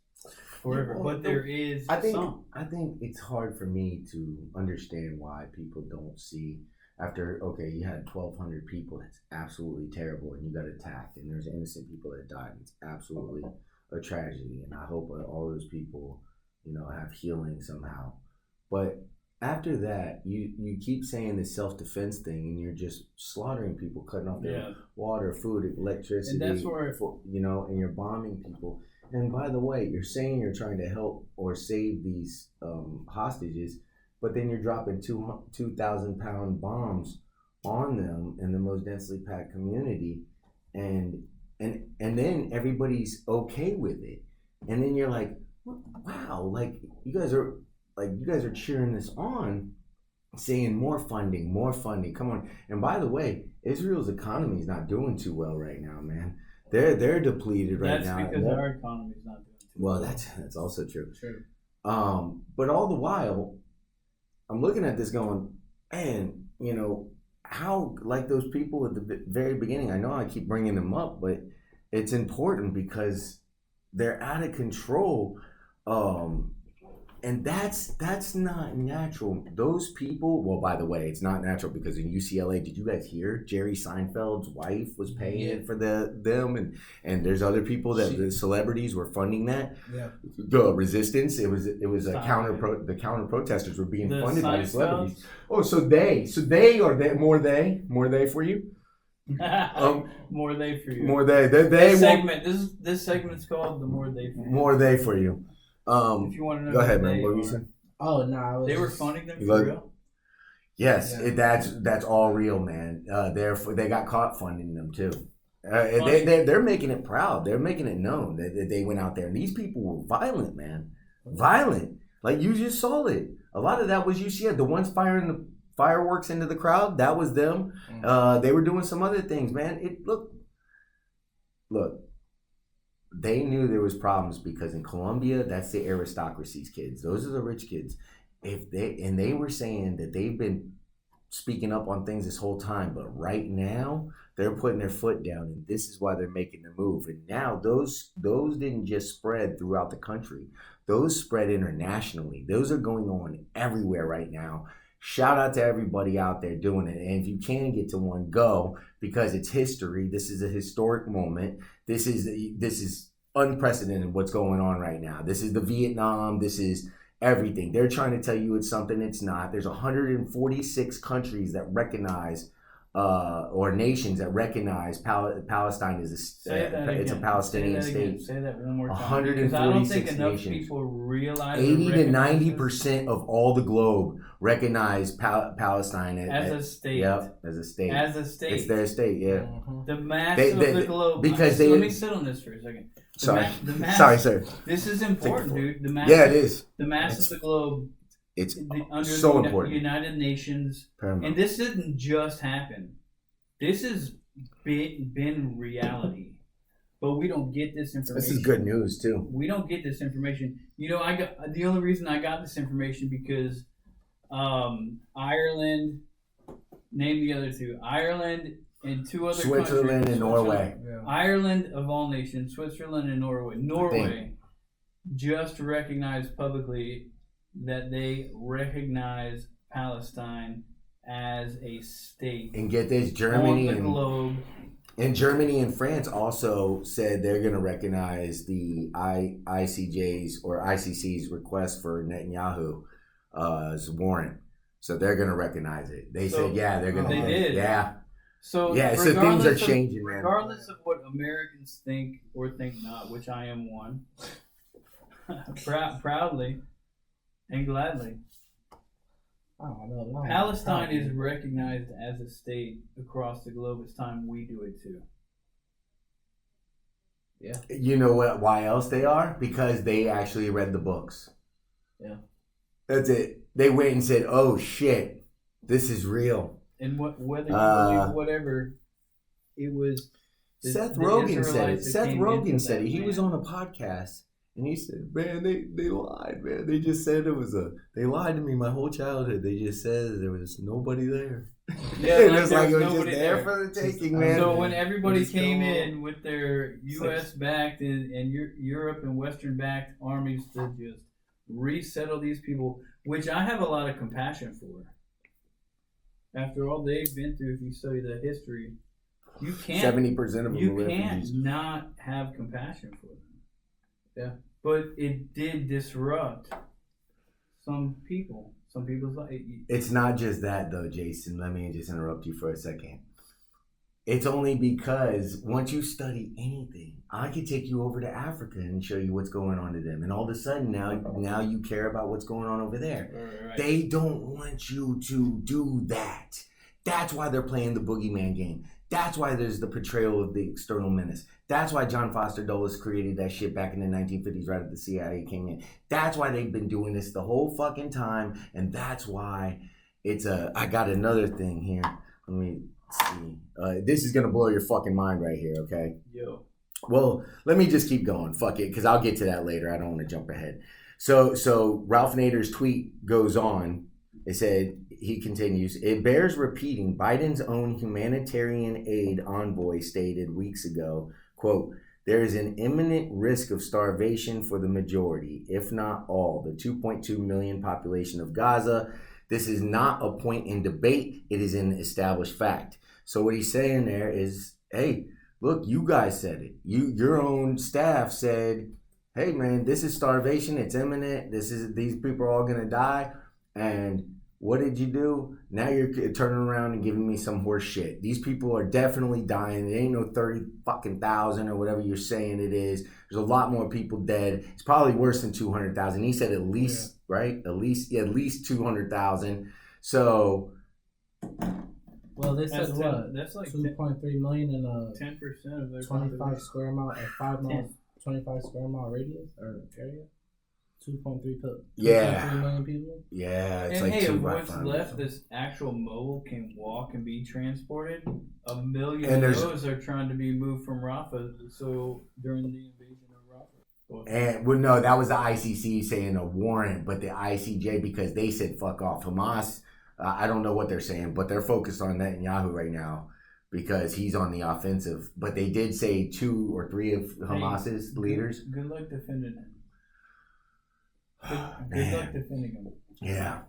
forever. Yeah, but there is I think it's hard for me to understand why people don't see after, okay, you had 1,200 people, that's absolutely terrible, and you got attacked, and there's innocent people that died. It's absolutely a tragedy, and I hope all those people, have healing somehow. But after that, you keep saying this self-defense thing, and you're just slaughtering people, cutting off their water, food, electricity, and that's where and you're bombing people. And by the way, you're saying you're trying to help or save these hostages, but then you're dropping 2,000-pound bombs on them in the most densely packed community, and then everybody's okay with it, and then you're like, wow, like you guys are cheering this on, saying more funding, come on. And by the way, Israel's economy is not doing too well right now, man. They're depleted right now. That's because our economy is not doing too well. Well, that's also true. True. But all the while, I'm looking at this going, man, how, like those people at the very beginning, I know I keep bringing them up, but it's important because they're out of control. And that's not natural. Those people, well, by the way, it's not natural because in UCLA, did you guys hear Jerry Seinfeld's wife was paying for them, and there's other people that the celebrities were funding that. Yeah. The resistance, it was a the counter protesters were being funded by the celebrities. Oh, so they are more they for you? More they for you. More they this segment. This segment's called the more they for you. More they for you. If you want to know, go ahead, man. What were you saying? Oh no, they were funding them for real. Yes, that's all real, man. They got caught funding them too. They're making it proud. They're making it known that they went out there, and these people were violent, man. Violent, like you just saw it. A lot of that was UCLA. The ones firing the fireworks into the crowd, that was them. They were doing some other things, man. Look. They knew there was problems because in Colombia, that's the aristocracy's kids. Those are the rich kids. They were saying that they've been speaking up on things this whole time, but right now they're putting their foot down, and this is why they're making the move. And now those didn't just spread throughout the country; those spread internationally. Those are going on everywhere right now. Shout out to everybody out there doing it. And if you can get to one, go, because it's history. This is a historic moment. This is unprecedented what's going on right now. This is the Vietnam. This is everything. They're trying to tell you it's something it's not. There's 146 countries that recognize or nations that recognize Palestine as it's a Palestinian state. Say that one more time. 146 I don't think enough nations. people realize 80 to 90% of all the globe recognize Palestine as a state. Yep, as a state. As a state. It's their state, yeah. The mass of the globe. Because let me sit on this for a second. Sorry. Sorry, sir. This is important, dude. The mass. Yeah, it is. The mass of the globe. It's under so the important. United Nations, Paramount. and this didn't just happen. This has been reality, but we don't get this information. This is good news too. We don't get this information. You know, I got the only reason I got this information because Ireland. Name the other two. Ireland and two other Switzerland countries. and Norway. Yeah. Ireland of all nations, Switzerland and Norway. Norway just recognized publicly that they recognize Palestine as a state. And get this, Germany on the globe. And Germany and France also said they're going to recognize the ICJ's or ICC's request for Netanyahu's warrant. So they're going to recognize it. They said, yeah, they're going to. They did. Yeah. So yeah, so things are changing, man. Regardless of what Americans think or think not, which I am one, proudly and gladly. Palestine is recognized as a state across the globe. It's time we do it too. Yeah. You know what? Why else they are? Because they actually read the books. Yeah. That's it. They went and said, "Oh shit, this is real." And whether you believe whatever, it was. Seth Rogen said it. Seth Rogen said it. He was on a podcast. And he said, "Man, they lied, man. They just said they lied to me my whole childhood. They just said there was nobody there." Yeah, it was like it was just there for the taking, man. So when everybody came in with their U.S.-backed and Europe and Western-backed armies to just resettle these people, which I have a lot of compassion for. After all they've been through, if you study the history, you can't 70% of them you are can't refugees. not have compassion for them. Yeah. But it did disrupt some people. Some people's life. It's not just that, though, Jason. Let me just interrupt you for a second. It's only because once you study anything, I could take you over to Africa and show you what's going on to them. And all of a sudden, now you care about what's going on over there. Right. They don't want you to do that. That's why they're playing the boogeyman game. That's why there's the portrayal of the external menace. That's why John Foster Dulles created that shit back in the 1950s, right after the CIA came in. That's why they've been doing this the whole fucking time. And that's why I got another thing here. Let me see. This is going to blow your fucking mind right here, okay? Yo. Well, let me just keep going. Fuck it, because I'll get to that later. I don't want to jump ahead. So Ralph Nader's tweet goes on. It said, he continues, "It bears repeating, Biden's own humanitarian aid envoy stated weeks ago, quote, there is an imminent risk of starvation for the majority, if not all, the 2.2 million population of Gaza. This is not a point in debate. It is an established fact." So what he's saying there is, hey, look, you guys said it. Your own staff said, hey, man, this is starvation. It's imminent. These people are all going to die. And what did you do? Now you're turning around and giving me some horse shit. These people are definitely dying. It ain't no 30,000 or whatever you're saying it is. There's a lot more people dead. It's probably worse than 200,000. He said at least, right? At least 200,000. So, well, they said what? That's like 2.3 million in a 10% of their 25 square mile, a 5 mile, 25 square mile radius or area. 2.3 million people. Yeah, it's and like hey, 2 of by what's 5. left, this actual mobile can walk and be transported. 1 million And of those are trying to be moved from Rafah. So during the invasion of Rafah. And well, no, that was the ICC saying a warrant, but the ICJ, because they said fuck off. Hamas I don't know what they're saying, but they're focused on Netanyahu right now because he's on the offensive. But they did say 2 or 3 of Hamas's leaders. Good luck defending him. Good luck defending him. Yeah.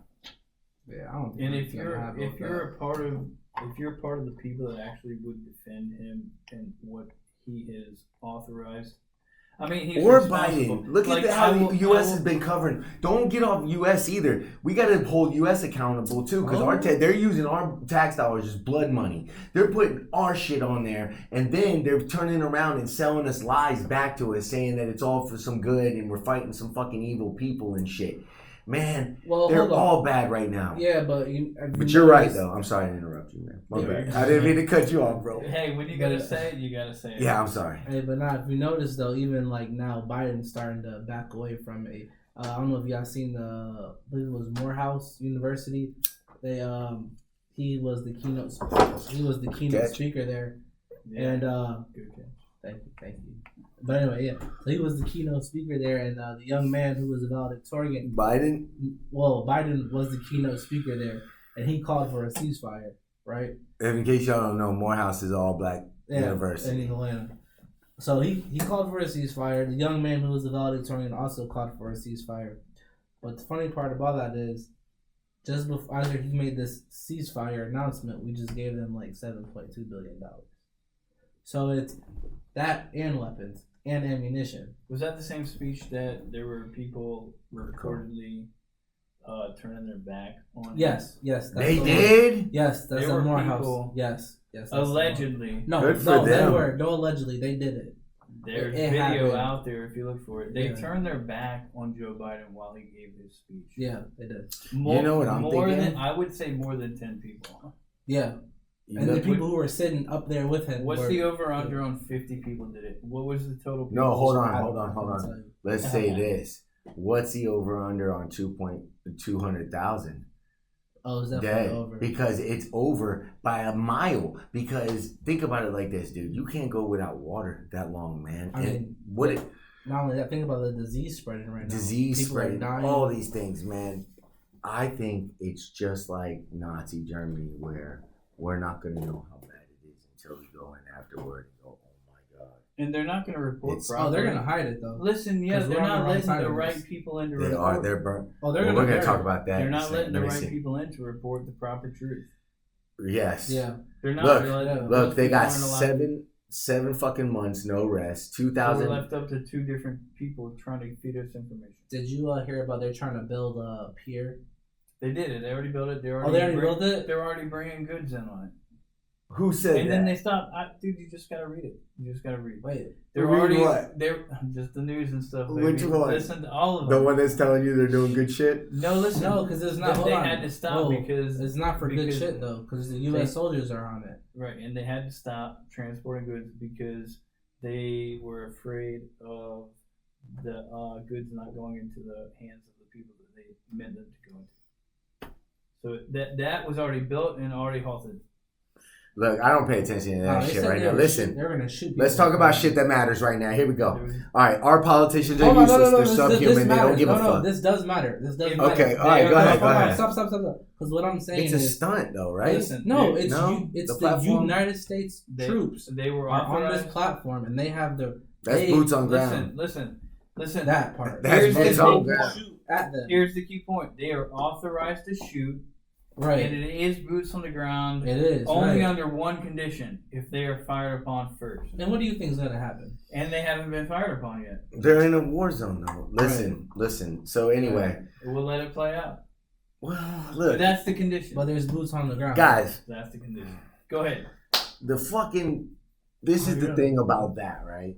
Yeah, I don't think. And if you're a part of the people that actually would defend him and what he has authorized, I mean, he's or responsible. Biden. Look at how the U.S. has been covering. Don't get off U.S. either. We got to hold U.S. accountable too, because they're using our tax dollars as blood money. They're putting our shit on there, and then they're turning around and selling us lies back to us, saying that it's all for some good and we're fighting some fucking evil people and shit. Man, they're all bad right now. Yeah, but you're right though. I'm sorry to interrupt you, man. My bad. I didn't mean to cut you off, bro. Hey, when you gotta say it, you gotta say it. Yeah, I'm sorry. Hey, but now if you notice though, even like now Biden's starting to back away from a. I don't know if y'all seen I believe it was Morehouse University. He was the keynote. He was the keynote speaker there, and good catch. Thank you. But anyway, yeah. So he was the keynote speaker there, and the young man who was a valedictorian. Biden? Well, Biden was the keynote speaker there, and he called for a ceasefire, right? In case y'all don't know, Morehouse is all black university. In Atlanta. So he called for a ceasefire. The young man who was the valedictorian also called for a ceasefire. But the funny part about that is, just before after he made this ceasefire announcement, we just gave them like $7.2 billion. So it's that and weapons. And ammunition. Was that the same speech that there were people reportedly turning their back on? Yes. They did? Yes, that's there a were Morehouse. people Yes. Allegedly. No, allegedly. They did it. There's video out there if you look for it. They turned their back on Joe Biden while he gave his speech. Yeah, they did. You know what I'm thinking? I would say more than 10 people. Yeah. And the people who were sitting up there with him. What's the over-under on 50 people did it? What was the total? No, hold on. Let's say this. What's the over-under on 200,000? Oh, it's definitely over. Because it's over by a mile. Because think about it like this, dude. You can't go without water that long, man. I mean, not only that, think about the disease spreading right now. Disease spreading, all these things, man. I think it's just like Nazi Germany, where we're not going to know how bad it is until we go in afterward and go, oh my God. And they're not going to report properly. Oh, they're going to hide it though. Listen, yeah, they're not letting the right people in to report. They're burnt. Oh, we're going to talk about that. They're not letting the right people in to report the proper truth. Yes. Yeah. They're not. Look, they got seven fucking months, no rest. 2,000. We're left up to 2 different people trying to feed us information. Did you hear about they're trying to build a pier? They did it. They already built it. They already built it? They're already bringing goods in on it. Who said that? And then they stopped. Dude, you just gotta read it. You just gotta read it. Wait. They're already what? They're just the news and stuff. Baby. Which one? Listen to all of them. The one that's telling you they're doing good shit? No, listen. No, because it's not. They had to stop because it's not for good shit though. Because the U.S. soldiers are on it. Right, and they had to stop transporting goods because they were afraid of the goods not going into the hands of the people that they meant them to go into. So that was already built and already halted. Look, I don't pay attention to that shit right now. Listen, they're gonna shoot people. Let's talk about shit that matters right now. Here we go. All right, our politicians are useless. They're subhuman. They don't give a fuck. This does matter. This does matter. Okay, all right, go ahead. Stop. Because what I'm saying is... It's a stunt, though, right? Listen, it's the United States troops. They were on this platform, and they have the... That's boots on ground. Listen. That part. That's boots on ground. Here's the key point. They are authorized to shoot. Right. And it is boots on the ground. It is. Only under one condition, if they are fired upon first. And what do you think is going to happen? And they haven't been fired upon yet. They're in a war zone, though. Listen. So anyway. We'll let it play out. Well, look. But that's the condition. But there's boots on the ground. Guys. That's the condition. Go ahead. This is the thing about that, right?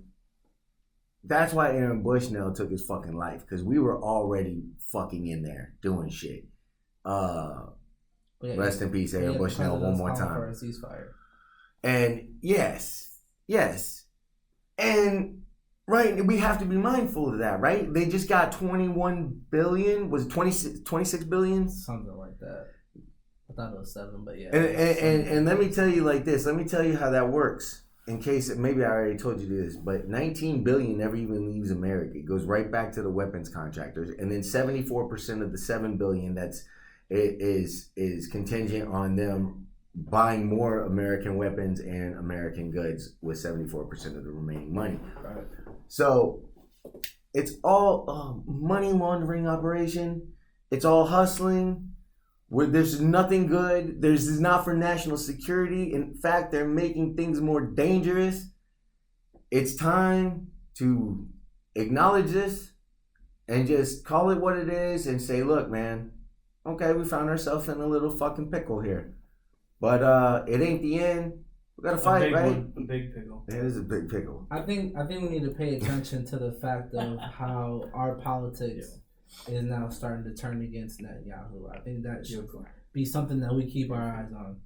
That's why Aaron Bushnell took his fucking life. Because we were already fucking in there doing shit. Rest in peace, Aaron Bushnell, one more time. For a ceasefire. And yes. And right, we have to be mindful of that, right? They just got 21 billion. Was it 26 billion? Something like that. I thought it was 7, but yeah. And let me tell you like this. Let me tell you how that works. In case maybe I already told you this, but 19 billion never even leaves America. It goes right back to the weapons contractors, and then 74% of the 7 billion that's is contingent on them buying more American weapons and American goods with 74% of the remaining money. Right. So it's all money laundering operation. It's all hustling. Where there's nothing good. This is not for national security. In fact, they're making things more dangerous. It's time to acknowledge this and just call it what it is and say, look, man, okay, we found ourselves in a little fucking pickle here. But it ain't the end. We gotta fight, right? A big pickle. It is a big pickle. I think we need to pay attention to the fact of how our politics is now starting to turn against Netanyahu. I think that should be something that we keep our eyes on,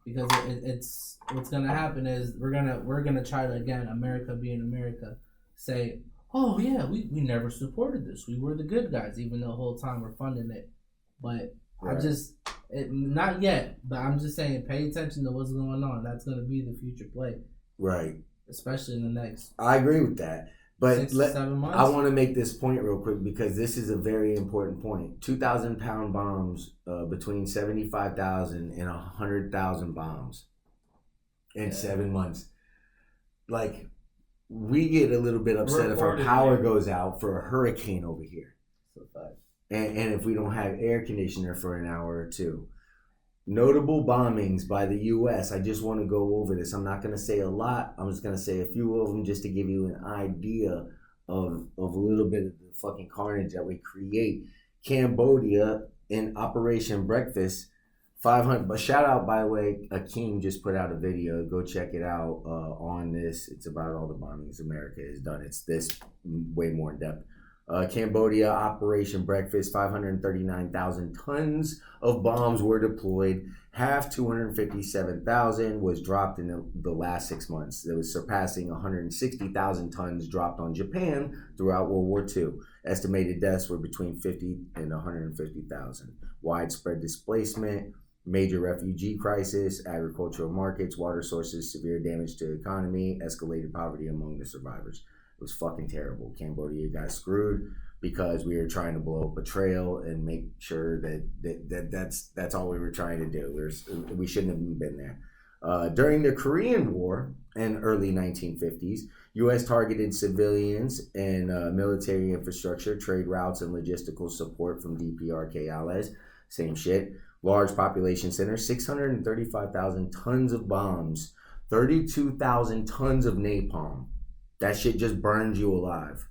because it's what's gonna happen is we're gonna try to, again, America being America, say, oh yeah, we never supported this. We were the good guys, even though the whole time we're funding it. But right. Not yet, but I'm just saying, pay attention to what's going on. That's gonna be the future play, right? Especially in the next. I agree with that. But 6 to 7 months. I want to make this point real quick because this is a very important point. 2,000-pound bombs, between 75,000 and 100,000 bombs in 7 months. Like, we get a little bit upset if our power goes out for a hurricane over here. And if we don't have air conditioner for an hour or two. Notable bombings by the U.S. I just want to go over this. I'm not going to say a lot. I'm just going to say a few of them just to give you an idea of a little bit of the fucking carnage that we create. Cambodia in Operation Breakfast, 500. But shout out, by the way, Akeem just put out a video. Go check it out on this. It's about all the bombings America has done. It's this way more in depth. Cambodia, Operation Breakfast, 539,000 tons of bombs were deployed. Half, 257,000, was dropped in the last 6 months. It was surpassing 160,000 tons dropped on Japan throughout World War II. Estimated deaths were between 50 and 150,000. Widespread displacement, major refugee crisis, agricultural markets, water sources, severe damage to the economy, escalated poverty among the survivors. It was fucking terrible. Cambodia got screwed because we were trying to blow up a trail and make sure that's all we were trying to do. We shouldn't have been there. During the Korean War in early 1950s, U.S. targeted civilians and military infrastructure, trade routes, and logistical support from DPRK-ALES. Same shit. Large population centers, 635,000 tons of bombs, 32,000 tons of napalm. That shit just burns you alive.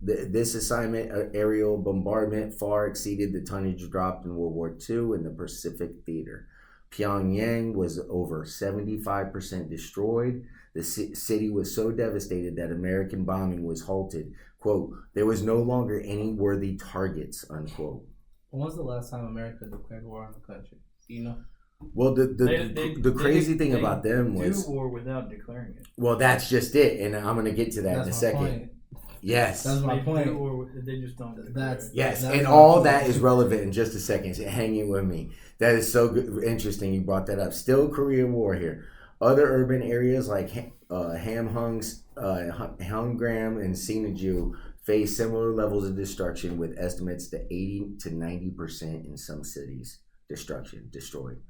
This assignment, aerial bombardment, far exceeded the tonnage dropped in World War II in the Pacific Theater. Pyongyang was over 75% destroyed. The city was so devastated that American bombing was halted. Quote, there was no longer any worthy targets, unquote. When was the last time America declared war on the country? Do you know? Well, the crazy thing about them was do war without declaring it. Well, that's just it, and I'm gonna get to that in a second. Point. Yes, that's my point. They just don't. Yes, and all that is relevant in just a second. So hang in with me. That is so good, interesting. You brought that up. Still Korean War here. Other urban areas like Hamhung, Hungram, and Sinaju face similar levels of destruction, with estimates to 80 to 90% in some cities. Destroyed.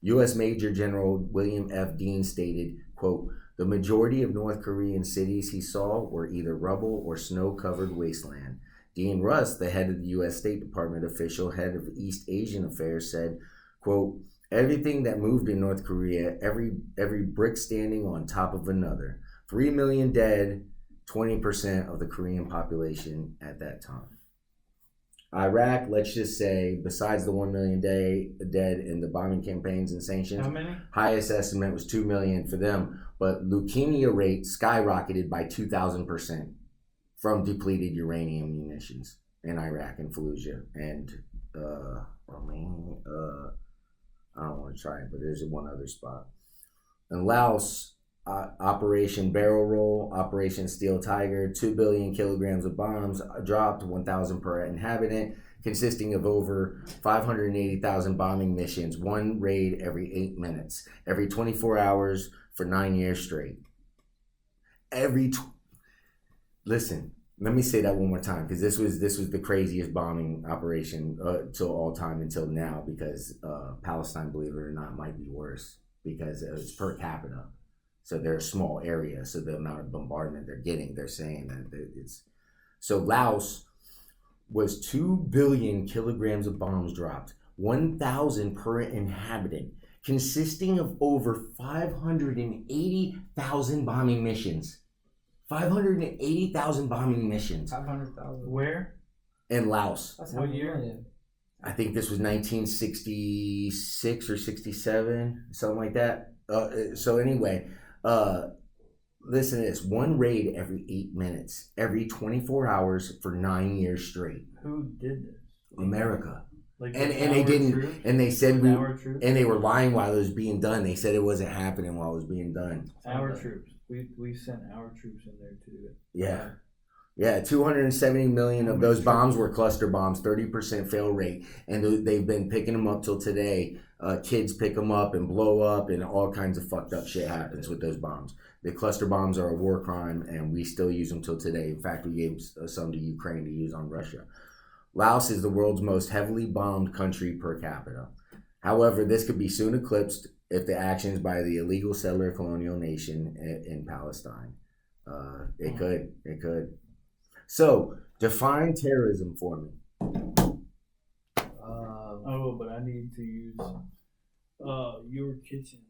U.S. Major General William F. Dean stated, quote, the majority of North Korean cities he saw were either rubble or snow-covered wasteland. Dean Russ, the head of the U.S. State Department official, head of East Asian Affairs, said, quote, everything that moved in North Korea, every brick standing on top of another. 3 million dead, 20% of the Korean population at that time. Iraq, let's just say, besides the 1 million dead in the bombing campaigns and sanctions, how many? Highest estimate was 2 million for them. But leukemia rate skyrocketed by 2,000% from depleted uranium munitions in Iraq and Fallujah and I don't want to try it, but there's one other spot. In Laos, Operation Barrel Roll, Operation Steel Tiger, 2 billion kilograms of bombs dropped, 1,000 per inhabitant, consisting of over 580,000 bombing missions, one raid every 8 minutes, every 24 hours for 9 years straight. Listen, Let me say that one more time, because this was the craziest bombing operation till all time until now, because Palestine, believe it or not, might be worse because it's per capita. So they're a small area, so the amount of bombardment they're getting, they're saying that it's... So Laos was 2 billion kilograms of bombs dropped, 1,000 per inhabitant, consisting of over 580,000 bombing missions. 580,000 bombing missions. 500,000. Where? In Laos. That's What year? I think this was 1966 or 67, something like that. So anyway, listen to this. One raid every 8 minutes, every 24 hours for 9 years straight. Who did this? America. Like and they didn't, troops? and they said Troops? and they were lying while it was being done. They said it wasn't happening while it was being done. Our troops. We sent our troops in there to do it. Yeah. Yeah, 270 million of those bombs were cluster bombs, 30% fail rate. And they've been picking them up till today. Kids pick them up and blow up, and all kinds of fucked up shit happens with those bombs. The cluster bombs are a war crime, and we still use them till today. In fact, we gave some to Ukraine to use on Russia. Laos is the world's most heavily bombed country per capita. However, this could be soon eclipsed if the actions by the illegal settler colonial nation in Palestine. It could. So, define terrorism for me. But I need to use your kitchen.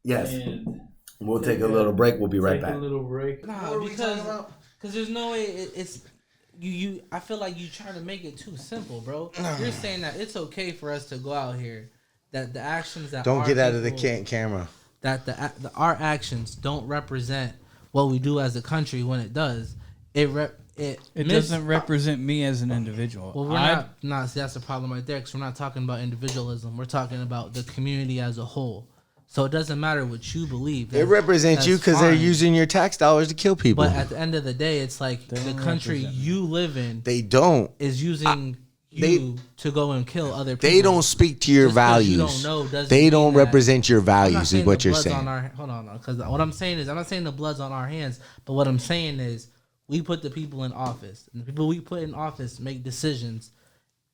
Yes. And we'll take a little break. We'll be right back. Take a little break. Nah, because there's no way it's you. I feel like you trying to make it too simple, bro. You're saying that it's okay for us to go out here, that the actions that Don't get out of the camera. That our actions don't represent what we do as a country. When it does, it doesn't represent me as an individual. Well, we're not. That's the problem right there, because we're not talking about individualism. We're talking about the community as a whole. So it doesn't matter what you believe. It represents you because they're using your tax dollars to kill people. But at the end of the day, it's like the country you live in. They don't. Is using you to go and kill other people. They don't speak to your values. You don't know, they don't represent your values, is what you're saying. Hold on, because what I'm saying is, I'm not saying the blood's on our hands, but what I'm saying is, we put the people in office, and the people we put in office make decisions.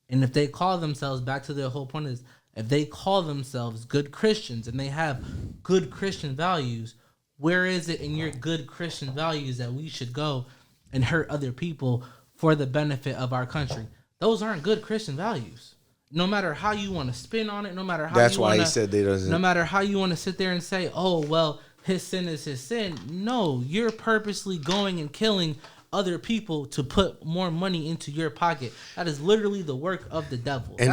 And if they call themselves, back to their whole point is, if they call themselves good Christians and they have good Christian values, where is it in your good Christian values that we should go and hurt other people for the benefit of our country? Those aren't good Christian values. No matter how you want to spin on it, no matter how that's why he said they doesn't. No matter how you want to sit there and say, oh, well, his sin is his sin. No, you're purposely going and killing other people to put more money into your pocket. That is literally the work of the devil. And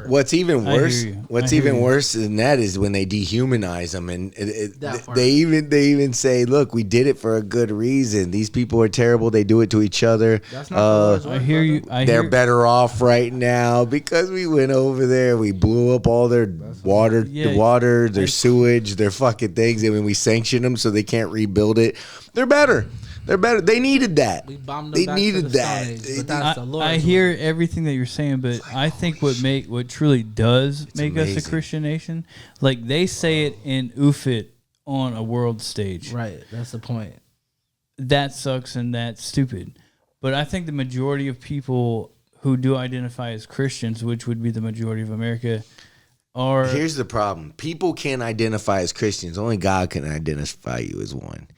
what's even worse than that is when they dehumanize them, and they even say, look, we did it for a good reason. These people are terrible. They do it to each other. That's not I hear you. They're better off right now because we went over there. We blew up all their water, their sewage, their fucking things, and when we sanction them so they can't rebuild it, they're better. They're better. They needed that. They needed that. I hear everything that you're saying, but I think what truly does make us a Christian nation, like they say it in UFIT on a world stage. Right. That's the point. That sucks and that's stupid. But I think the majority of people who do identify as Christians, which would be the majority of America, are... Here's the problem. People can't identify as Christians. Only God can identify you as one.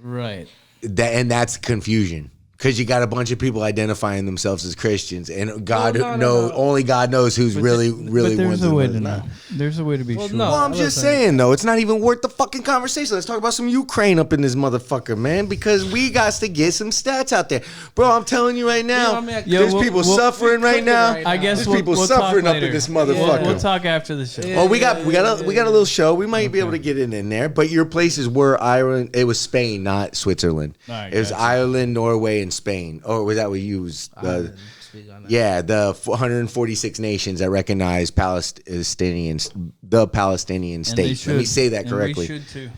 Right. And that's confusion, because you got a bunch of people identifying themselves as Christians, and God only God knows who's really but there's a way to know. There's a way to be sure. Well, I'm just saying though, it's not even worth the fucking conversation. Let's talk about some Ukraine up in this motherfucker, man, because we got to get some stats out there, bro. I'm telling you right now, there's people suffering right now. I guess there's people suffering up in this motherfucker. We'll talk after the show. Well, we got a little show. We might be able to get it in there, but your places were Ireland. It was Spain, not Switzerland. It was Ireland, Norway, and Spain. Or was that what you used? Yeah, the 146 nations that recognize Palestinians, the Palestinian state. Let me say that correctly. And we should too.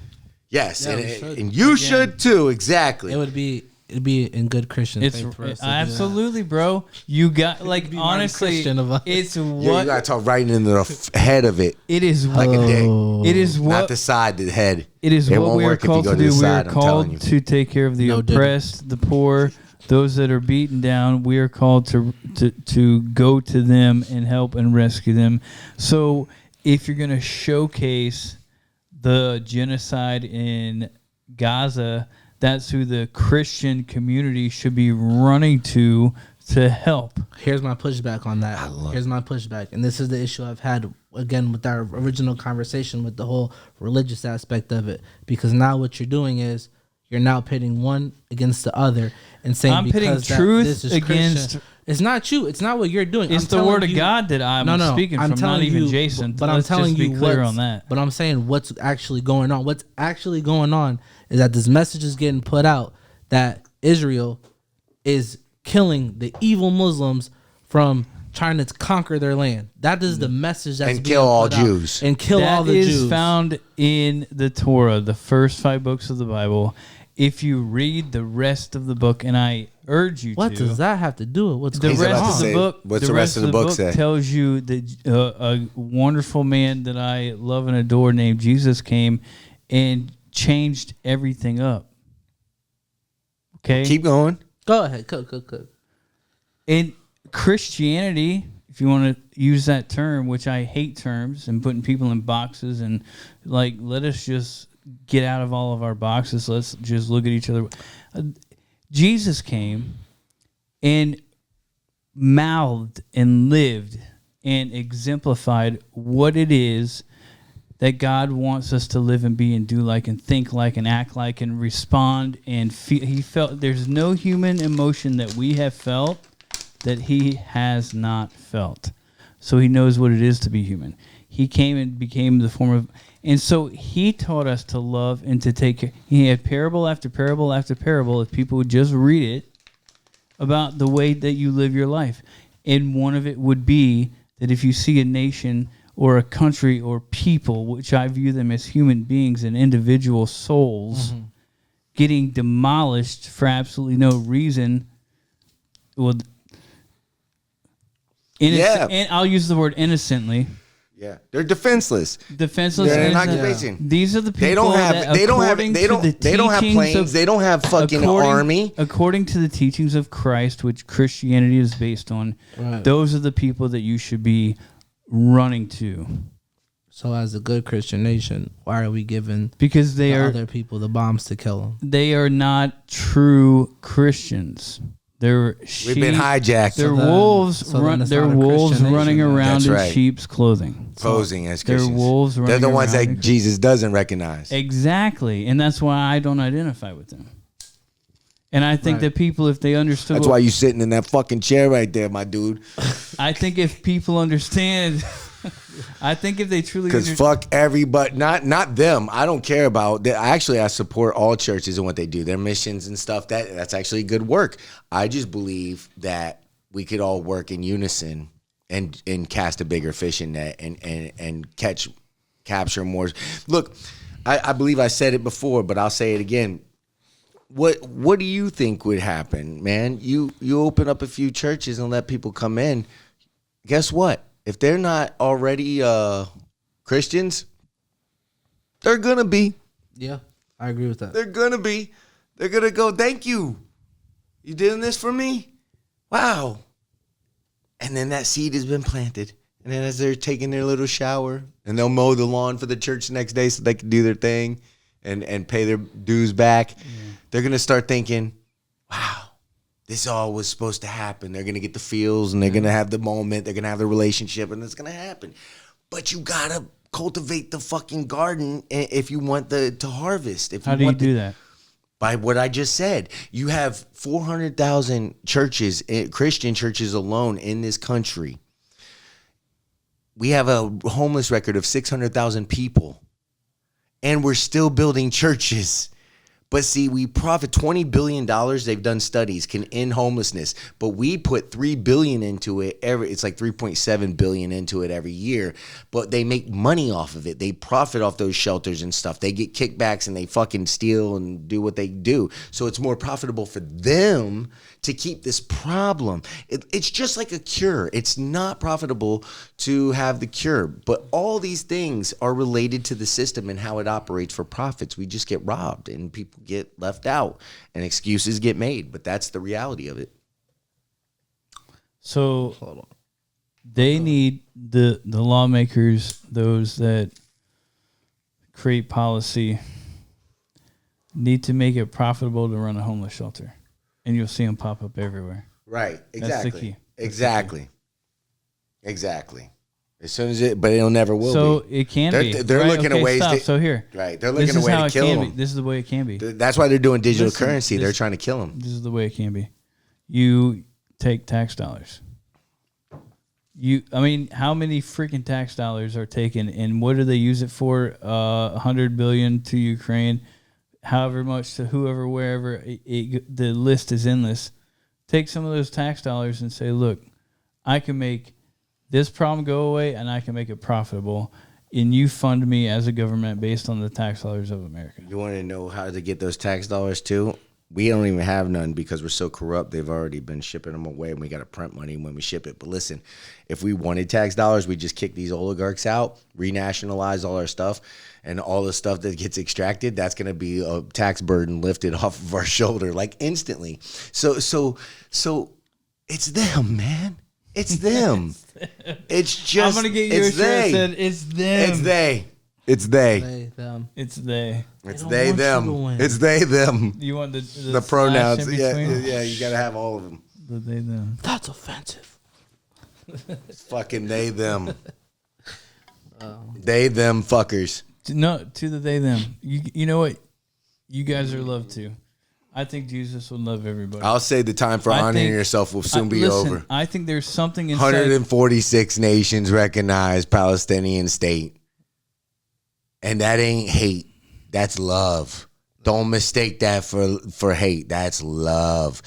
Yes, and you should too. Exactly. It'd be in good Christian faith for us. Absolutely, bro. You got honestly, it's what you gotta talk right into the head of it. It is like a dick. It is what, not the side, the head. It is what we are called to do. We are called to take care of the oppressed, the poor, Those that are beaten down, we are called to go to them and help and rescue them. So if you're going to showcase the genocide in Gaza, that's who the Christian community should be running to help. Here's my pushback on that. Here's my pushback. And this is the issue I've had, again, with our original conversation with the whole religious aspect of it. Because now what you're doing is you're now pitting one against the other and saying I'm pitting truth this is against... Christian. It's not you. It's not what you're doing. It's the word of God that I'm speaking from, not even Jason. But I'm telling you, be clear on that. But I'm saying what's actually going on. What's actually going on is that this message is getting put out that Israel is killing the evil Muslims from trying to conquer their land. That is the message that's and kill all Jews. And kill all the Jews. That is found in the Torah, the first 5 books of the Bible. If you read the rest of the book, and I urge you what does that have to do with what's the going rest on? of the book? What's the rest of the book say? Tells you that a wonderful man that I love and adore named Jesus came and changed everything up. Okay, keep going. Go ahead. Go. In Christianity, if you want to use that term, which I hate terms and putting people in boxes, and like, let us just get out of all of our boxes. Let's just look at each other. Jesus came and mouthed and lived and exemplified what it is that God wants us to live and be and do like and think like and act like and respond and feel. He felt there's no human emotion that we have felt that he has not felt. So he knows what it is to be human. He came and became the form of, and so he taught us to love and to take care. He had parable after parable after parable, if people would just read it, about the way that you live your life. And one of it would be that if you see a nation or a country or people, which I view them as human beings and individual souls, getting demolished for absolutely no reason, well, and I'll use the word innocently. Yeah, they're defenseless. Defenseless. They're in occupation. These are the people they don't have planes. They don't have fucking army. According to the teachings of Christ, which Christianity is based on, those are the people that you should be running to. So, as a good Christian nation, why are we giving other people the bombs to kill them? They are not true Christians. They're We've been hijacked. They're wolves. They're wolves running around in sheep's clothing, posing as Christians. They're wolves. They're the ones that Jesus doesn't recognize. Exactly, and that's why I don't identify with them. And I think that people, if they understood, that's why you sitting in that fucking chair right there, my dude. I think if people understand. I think if they truly, because fuck everybody, not them. I don't care about that. Actually, I support all churches and what they do, their missions and stuff. That's actually good work. I just believe that we could all work in unison and cast a bigger fishing net and capture more. Look, I believe I said it before, but I'll say it again. What do you think would happen, man? You open up a few churches and let people come in. Guess what? If they're not already Christians, they're going to be. Yeah, I agree with that. They're going to be. They're going to go, thank you. You doing this for me? Wow. And then that seed has been planted. And then as they're taking their little shower, and they'll mow the lawn for the church the next day so they can do their thing and pay their dues back, they're going to start thinking, wow. This all was supposed to happen. They're going to get the feels and they're going to have the moment. They're going to have the relationship and it's going to happen. But you got to cultivate the fucking garden if you want to harvest. How do you do that? By what I just said. You have 400,000 churches, Christian churches alone in this country. We have a homeless record of 600,000 people. And we're still building churches. But see, we profit $20 billion. They've done studies can end homelessness, but we put $3 billion into it it's like $3.7 billion into it every year. But they make money off of it. They profit off those shelters and stuff. They get kickbacks and they fucking steal and do what they do. So it's more profitable for them to keep this problem. It's just like a cure. It's not profitable to have the cure, but all these things are related to the system and how it operates for profits. We just get robbed and people get left out and excuses get made, but that's the reality of it. So they need the lawmakers, those that create policy, need to make it profitable to run a homeless shelter, and you'll see them pop up everywhere. Right. Exactly. That's the key. Exactly. Exactly. As soon as it, it'll never will so be. It can they're, be. They're right, looking okay, at ways. stop. So here, right. They're looking at ways to kill them. This is the way it can be. That's why they're doing digital currency. They're trying to kill them. This is the way it can be. You take tax dollars. I mean, how many freaking tax dollars are taken, and what do they use it for? $100 billion to Ukraine, however much to whoever, wherever. The list is endless. Take some of those tax dollars and say, look, I can make this problem go away, and I can make it profitable. And you fund me as a government based on the tax dollars of America. You want to know how to get those tax dollars too? We don't even have none because we're so corrupt. They've already been shipping them away, and we got to print money when we ship it. But listen, if we wanted tax dollars, we just kick these oligarchs out, renationalize all our stuff, and all the stuff that gets extracted, that's going to be a tax burden lifted off of our shoulder, like instantly. So it's them, man. It's them. It's just. I'm gonna get you a shirt that said it's them. It's they. It's they. Them. It's they. It's they, them. It's they, them. You want the pronouns. Yeah, you got to have all of them. The they, them. That's offensive. It's fucking they, them. They, them fuckers. No, to the they, them. You know what? You guys are loved too. I think Jesus would love everybody. I'll say the time for honoring yourself will soon be over. I think there's something inside. 146 nations recognize Palestinian state. And that ain't hate. That's love. Don't mistake that for hate. That's love.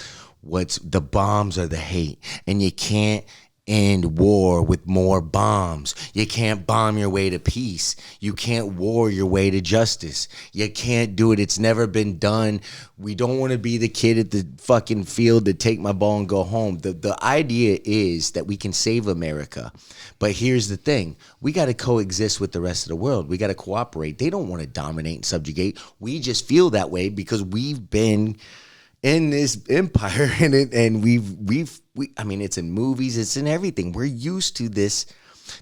The bombs are the hate. And you can't end war with more bombs. You can't bomb your way to peace. You can't war your way to justice. You can't do it. It's never been done. We don't want to be the kid at the fucking field to take my ball and go home. The idea is that we can save America. But here's the thing. We got to coexist with the rest of the world. We got to cooperate. They don't want to dominate and subjugate. We just feel that way because we've been in this empire and we've I mean, it's in movies, it's in everything. We're used to this.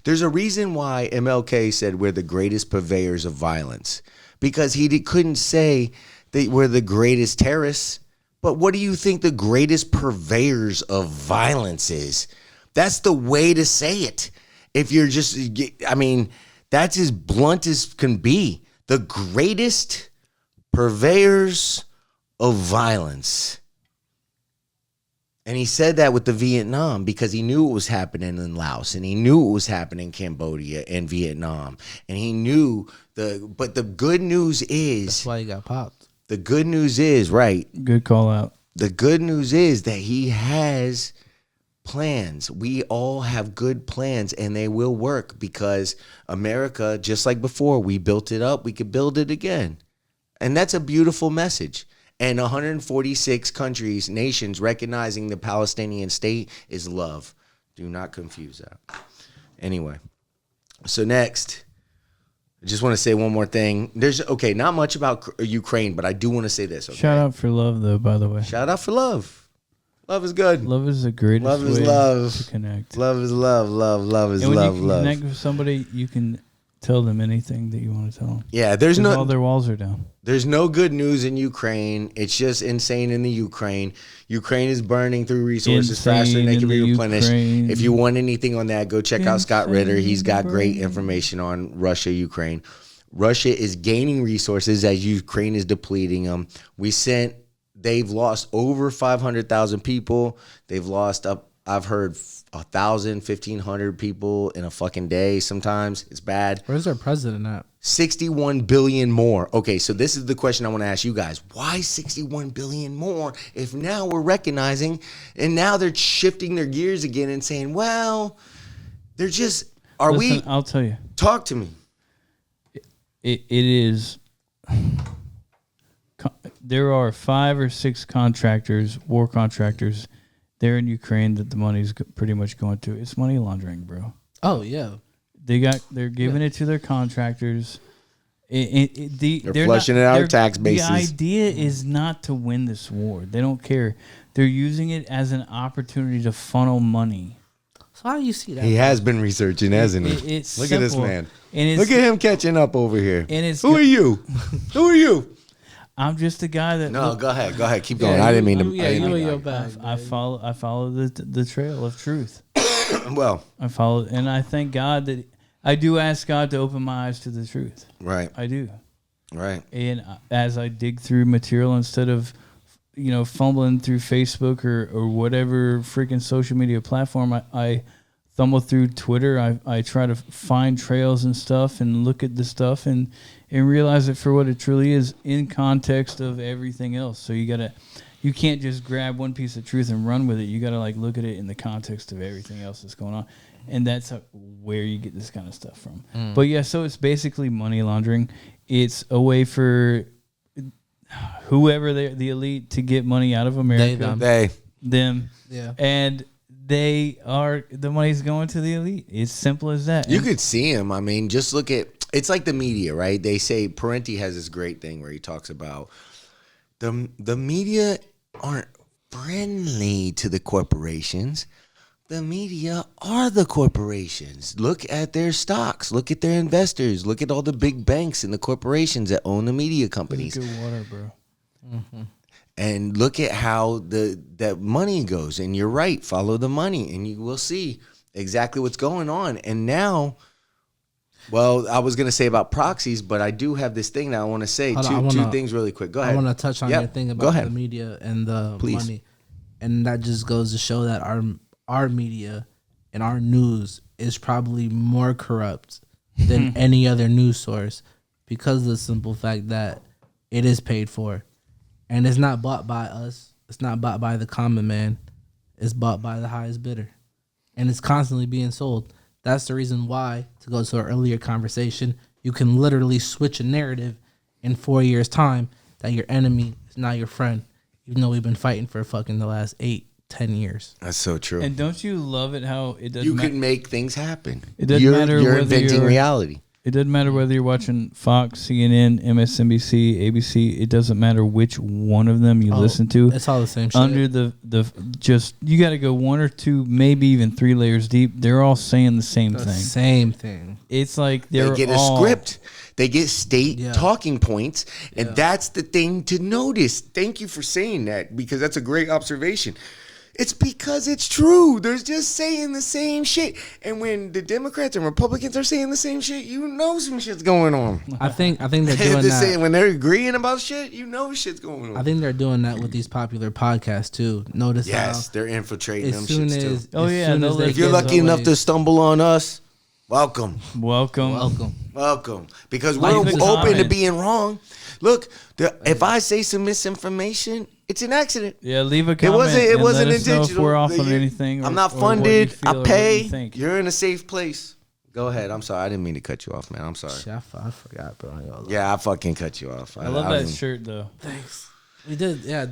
There's a reason why MLK said we're the greatest purveyors of violence, because he couldn't say that we're the greatest terrorists. But what do you think the greatest purveyors of violence is? That's the way to say it. If you're just, I mean, that's as blunt as can be. The greatest purveyors of violence. And he said that with the Vietnam because he knew what was happening in Laos, and he knew what was happening in Cambodia and Vietnam. And he knew but the good news is, that's why he got popped. The good news is, right. Good call out. The good news is that he has plans. We all have good plans, and they will work because America, just like before, we built it up. We could build it again. And that's a beautiful message. And 146 countries, nations recognizing the Palestinian state is love. Do not confuse that. Anyway, so next, I just want to say one more thing. There's, not much about Ukraine, but I do want to say this. Okay? Shout out for love, though, by the way. Shout out for love. Love is good. Love is the greatest love is way love. to connect. Love is love. Love is and love. When you connect with somebody, you can tell them anything that you want to tell them. Yeah, all their walls are down. There's no good news in Ukraine. It's just insane in the Ukraine. Ukraine is burning through resources faster than they can be replenished. Ukraine. If you want anything on that, go check out Scott Ritter. He's got great information on Russia, Ukraine. Russia is gaining resources as Ukraine is depleting them. They've lost over 500,000 people. They've lost I've heard 1,000, 1,500 people in a fucking day. Sometimes it's bad. Where's our president at? 61 billion more. Okay, so this is the question I want to ask you guys. Why 61 billion more if now we're recognizing and now they're shifting their gears again and saying, well, they're just, I'll tell you. Talk to me. It is, there are 5 or 6 contractors, war contractors, there in Ukraine that the money's pretty much going to. It's money laundering, bro. Oh yeah, they're giving it to their contractors, They're flushing it out of tax bases. The idea is not to win this war. They don't care. They're using it as an opportunity to funnel money. So how do you see that? He has been researching, hasn't he? It's Look at this simple. man. And Look at him catching up over here. And Who are you? Who are you? I'm just a guy that. No, go ahead. Keep going. I didn't mean to. I follow the trail of truth. Well, I follow, and I thank God that I do ask God to open my eyes to the truth. Right. I do. Right. And as I dig through material instead of, fumbling through Facebook or whatever freaking social media platform, I thumble through Twitter. I try to find trails and stuff and look at the stuff and realize it for what it truly is in context of everything else. So you can't just grab one piece of truth and run with it. You got to look at it in the context of everything else that's going on. And that's where you get this kind of stuff from. But yeah, so it's basically money laundering. It's a way for whoever the elite to get money out of America. Them. Yeah. And the money's going to the elite. It's simple as that. You could see him. I mean, just look at, it's like the media, right? They say Parenti has this great thing where he talks about the media aren't friendly to the corporations. The media are the corporations. Look at their stocks. Look at their investors. Look at all the big banks and the corporations that own the media companies. Good water, bro. Mm-hmm. And look at how that money goes. And you're right. Follow the money, and you will see exactly what's going on. And now, well, I was going to say about proxies, but I do have this thing that I want to say. Two things really quick. Go ahead. I want to touch on your thing about the media and the money. And that just goes to show that our media and our news is probably more corrupt than any other news source because of the simple fact that it is paid for. And it's not bought by us. It's not bought by the common man. It's bought by the highest bidder. And it's constantly being sold. That's the reason why, to go to our earlier conversation, you can literally switch a narrative in 4 years' time that your enemy is not your friend, even though we've been fighting for fucking the last 8-10 years. That's so true. And don't you love it how it doesn't You can make things happen. It doesn't matter you're whether inventing reality. It doesn't matter whether you're watching Fox, CNN, MSNBC, ABC. It doesn't matter which one of them you listen to. It's all the same shit. Under you got to go one or two, maybe even 3 layers deep. They're all saying the same thing. Same thing. It's like they get a script. They get state talking points, and that's the thing to notice. Thank you for saying that, because that's a great observation. It's because it's true. They're just saying the same shit. And when the Democrats and Republicans are saying the same shit, you know some shit's going on. I think they're doing that. When they're agreeing about shit, you know shit's going on. I think they're doing that with these popular podcasts too. Notice how they're infiltrating them shits too. If you're lucky enough to stumble on us, welcome. Because we're open to being wrong. Look, if I say some misinformation, it's an accident. Yeah, leave a comment. It wasn't let us know intentional. if we're off on anything. I'm not funded. I pay. You're in a safe place. Go ahead. I'm sorry. I didn't mean to cut you off, man. I'm sorry. Shit, I forgot, bro. Yeah, I fucking cut you off. I love that shirt, though. Thanks. We did. Yeah.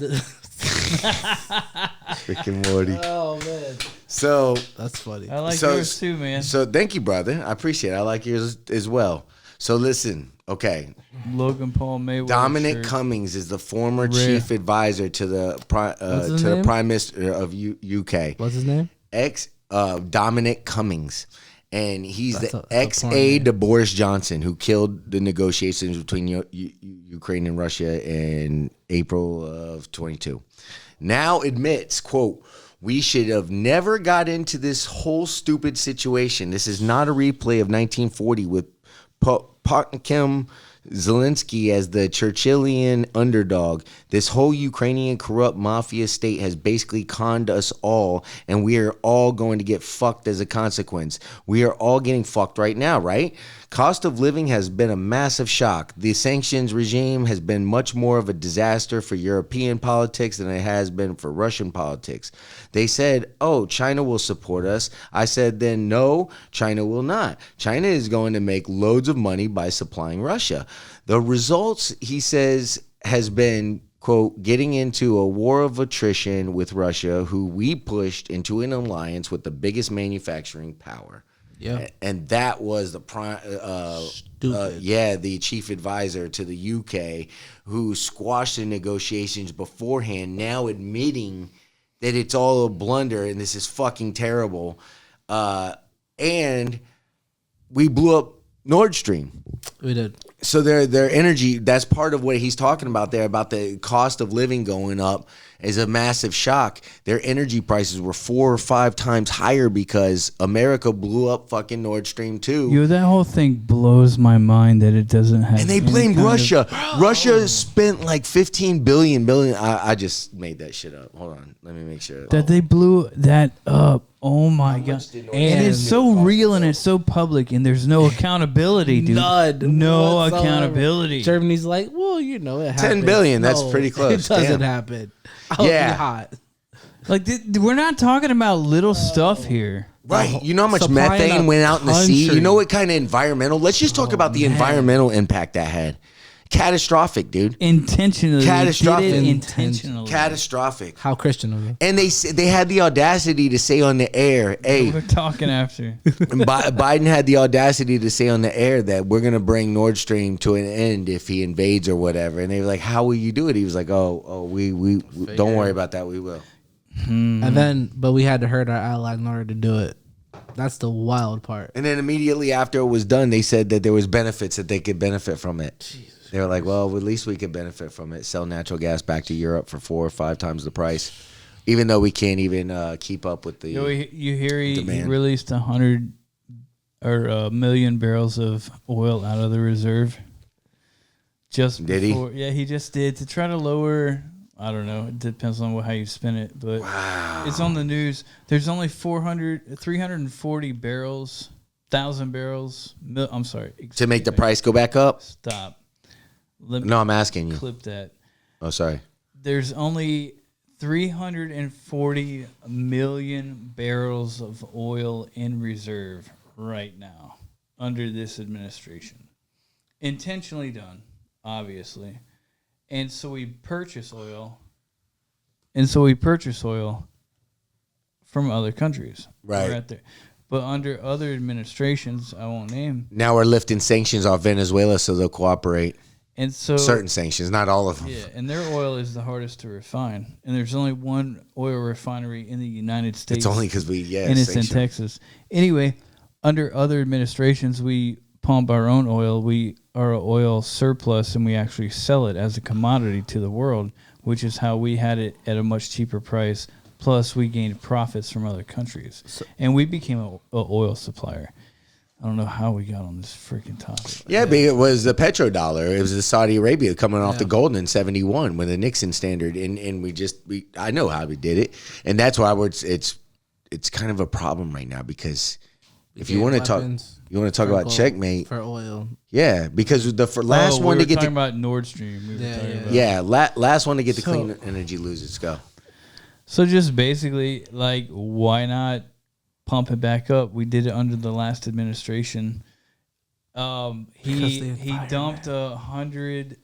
Freaking Morty. Oh, man. So that's funny. I like yours too, man. So thank you, brother. I appreciate it. I like yours as well. So listen, okay. Logan Paul Mayweather. Dominic Cummings is the former chief advisor to the Prime Minister of UK. What's his name? Dominic Cummings. And he's the ex-aide to Boris Johnson, who killed the negotiations between Ukraine and Russia in April of 22. Now admits, quote, "We should have never got into this whole stupid situation. This is not a replay of 1940 with Potkin Zelensky as the Churchillian underdog. This whole Ukrainian corrupt mafia state has basically conned us all, and we are all going to get fucked as a consequence. We are all getting fucked right now, right? Cost of living has been a massive shock. The sanctions regime has been much more of a disaster for European politics than it has been for Russian politics. They said, oh, China will support us. I said, then no, China will not. China is going to make loads of money by supplying Russia. The results, he says, has been, quote, getting into a war of attrition with Russia, who we pushed into an alliance with the biggest manufacturing power. And that was the prime, the chief advisor to the UK who squashed the negotiations beforehand, now admitting that it's all a blunder and this is fucking terrible. And we blew up Nord Stream. We did. So their energy, that's part of what he's talking about there, about the cost of living going up, is a massive shock. Their energy prices were 4 or 5 times higher because America blew up fucking Nord Stream 2. Yo, that whole thing blows my mind that it doesn't have. And they blame Russia. Russia spent like 15 billion. I just made that shit up. Hold on. Let me make sure. That they blew that up. Oh my God. And it's so real and it's so public and there's no accountability, dude. No whatsoever. accountability. Germany's like, well, you know, it happens. 10 billion. That's pretty close. It doesn't Damn. happen. I'll be hot. Like, we're not talking about little stuff here. Right. You know how much Supplying methane a went out in the sea? country. You know what kind of environmental? Let's just talk about the environmental impact that had. Catastrophic, dude. Intentionally. Catastrophic. They did it intentionally. Catastrophic. How Christian of you. And they had the audacity to say on the air, hey. We're talking after. Biden had the audacity to say on the air that we're going to bring Nord Stream to an end if he invades or whatever. And they were like, how will you do it? He was like, we don't worry about that. We will. And then, but we had to hurt our ally in order to do it. That's the wild part. And then immediately after it was done, they said that there was benefits that they could benefit from it. Jesus. They were like, well, at least we could benefit from it. Sell natural gas back to Europe for 4 or 5 times the price, even though we can't even keep up with the You hear he demand. released 100 or a million barrels of oil out of the reserve. Just did before, he? Yeah, he just did to try to lower. I don't know. It depends on how you spin it, but it's on the news. There's only 340 barrels, 1,000 barrels. I'm sorry. To make the price go back up? Stop. No, I'm asking you. Clip that. Oh, sorry. There's only 340 million barrels of oil in reserve right now under this administration. Intentionally done, obviously. And so we purchase oil. From other countries. Right. Right there. But under other administrations, I won't name. Now we're lifting sanctions off Venezuela so they'll cooperate. And so certain sanctions, not all of them. Yeah, and their oil is the hardest to refine. And there's only one oil refinery in the United States. It's only because and it's in Texas. Anyway, under other administrations, we pump our own oil. We are an oil surplus, and we actually sell it as a commodity to the world, which is how we had it at a much cheaper price. Plus, we gained profits from other countries, and we became an oil supplier. I don't know how we got on this freaking topic. Yeah, but it was the petrodollar. It was the Saudi Arabia coming off the gold in 71 with the Nixon standard, and I know how we did it, and that's why it's kind of a problem right now because if you want to talk about checkmate for oil. Yeah, because the last one to get talking about Nord Stream. Last one to get the clean energy loses. Go. So just basically, like, why not pump it back up? We did it under the last administration. He dumped 1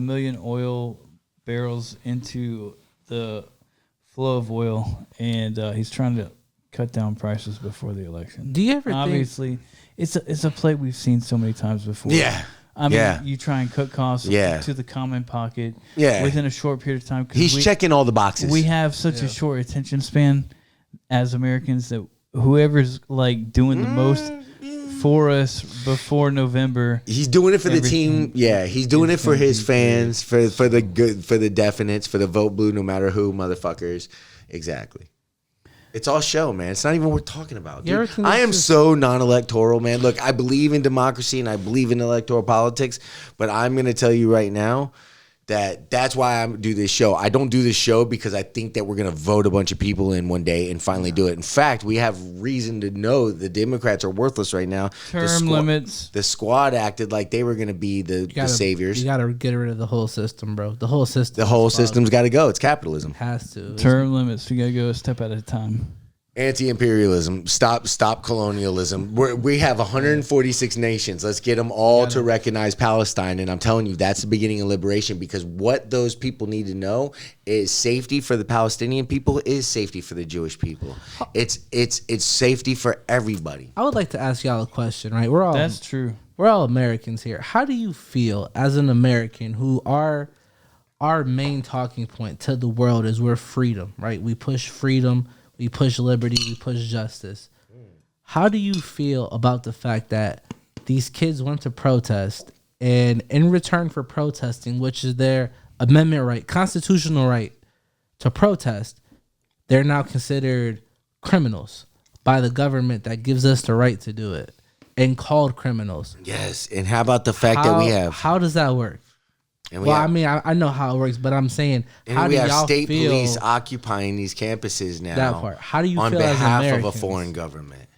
million oil barrels into the flow of oil, and he's trying to cut down prices before the election. Do you ever obviously it's a play we've seen so many times before. Yeah. I mean, you try and cut costs to the common pocket within a short period of time. He's checking all the boxes. We have such a short attention span as Americans that whoever's like doing the most for us before November, he's doing it for the team. Yeah, he's doing it for his fans, for the good, for the definites, for the vote blue, no matter who, motherfuckers. Exactly. It's all show, man. It's not even worth talking about. Dude, I am so non-electoral, man. Look, I believe in democracy and I believe in electoral politics, but I'm going to tell you right now that's why I do this show. I don't do this show because I think that we're going to vote a bunch of people in one day and finally do it. In fact, we have reason to know the Democrats are worthless right now. Term limits. The squad acted like they were going to be the saviors. You got to get rid of the whole system, bro. The whole system. The whole system's got to go. It's capitalism. It has to. Term limits. We got to go a step at a time. Anti-imperialism. Stop colonialism. We have 146 nations. Let's get them all to recognize Palestine. And I'm telling you, that's the beginning of liberation, because what those people need to know is safety for the Palestinian people is safety for the Jewish people. It's safety for everybody. I would like to ask y'all a question, right? That's true. We're all Americans here. How do you feel as an American who our main talking point to the world is we're freedom, right? We push freedom. We push liberty, we push justice. How do you feel about the fact that these kids went to protest, and in return for protesting, which is their amendment right, constitutional right to protest, they're now considered criminals by the government that gives us the right to do it and called criminals? Yes, and how about the fact that we have... How does that work? And I mean, I know how it works, but I'm saying, how do we have y'all state feel police occupying these campuses now? That part. How do you on feel as behalf of a Americans? foreign government,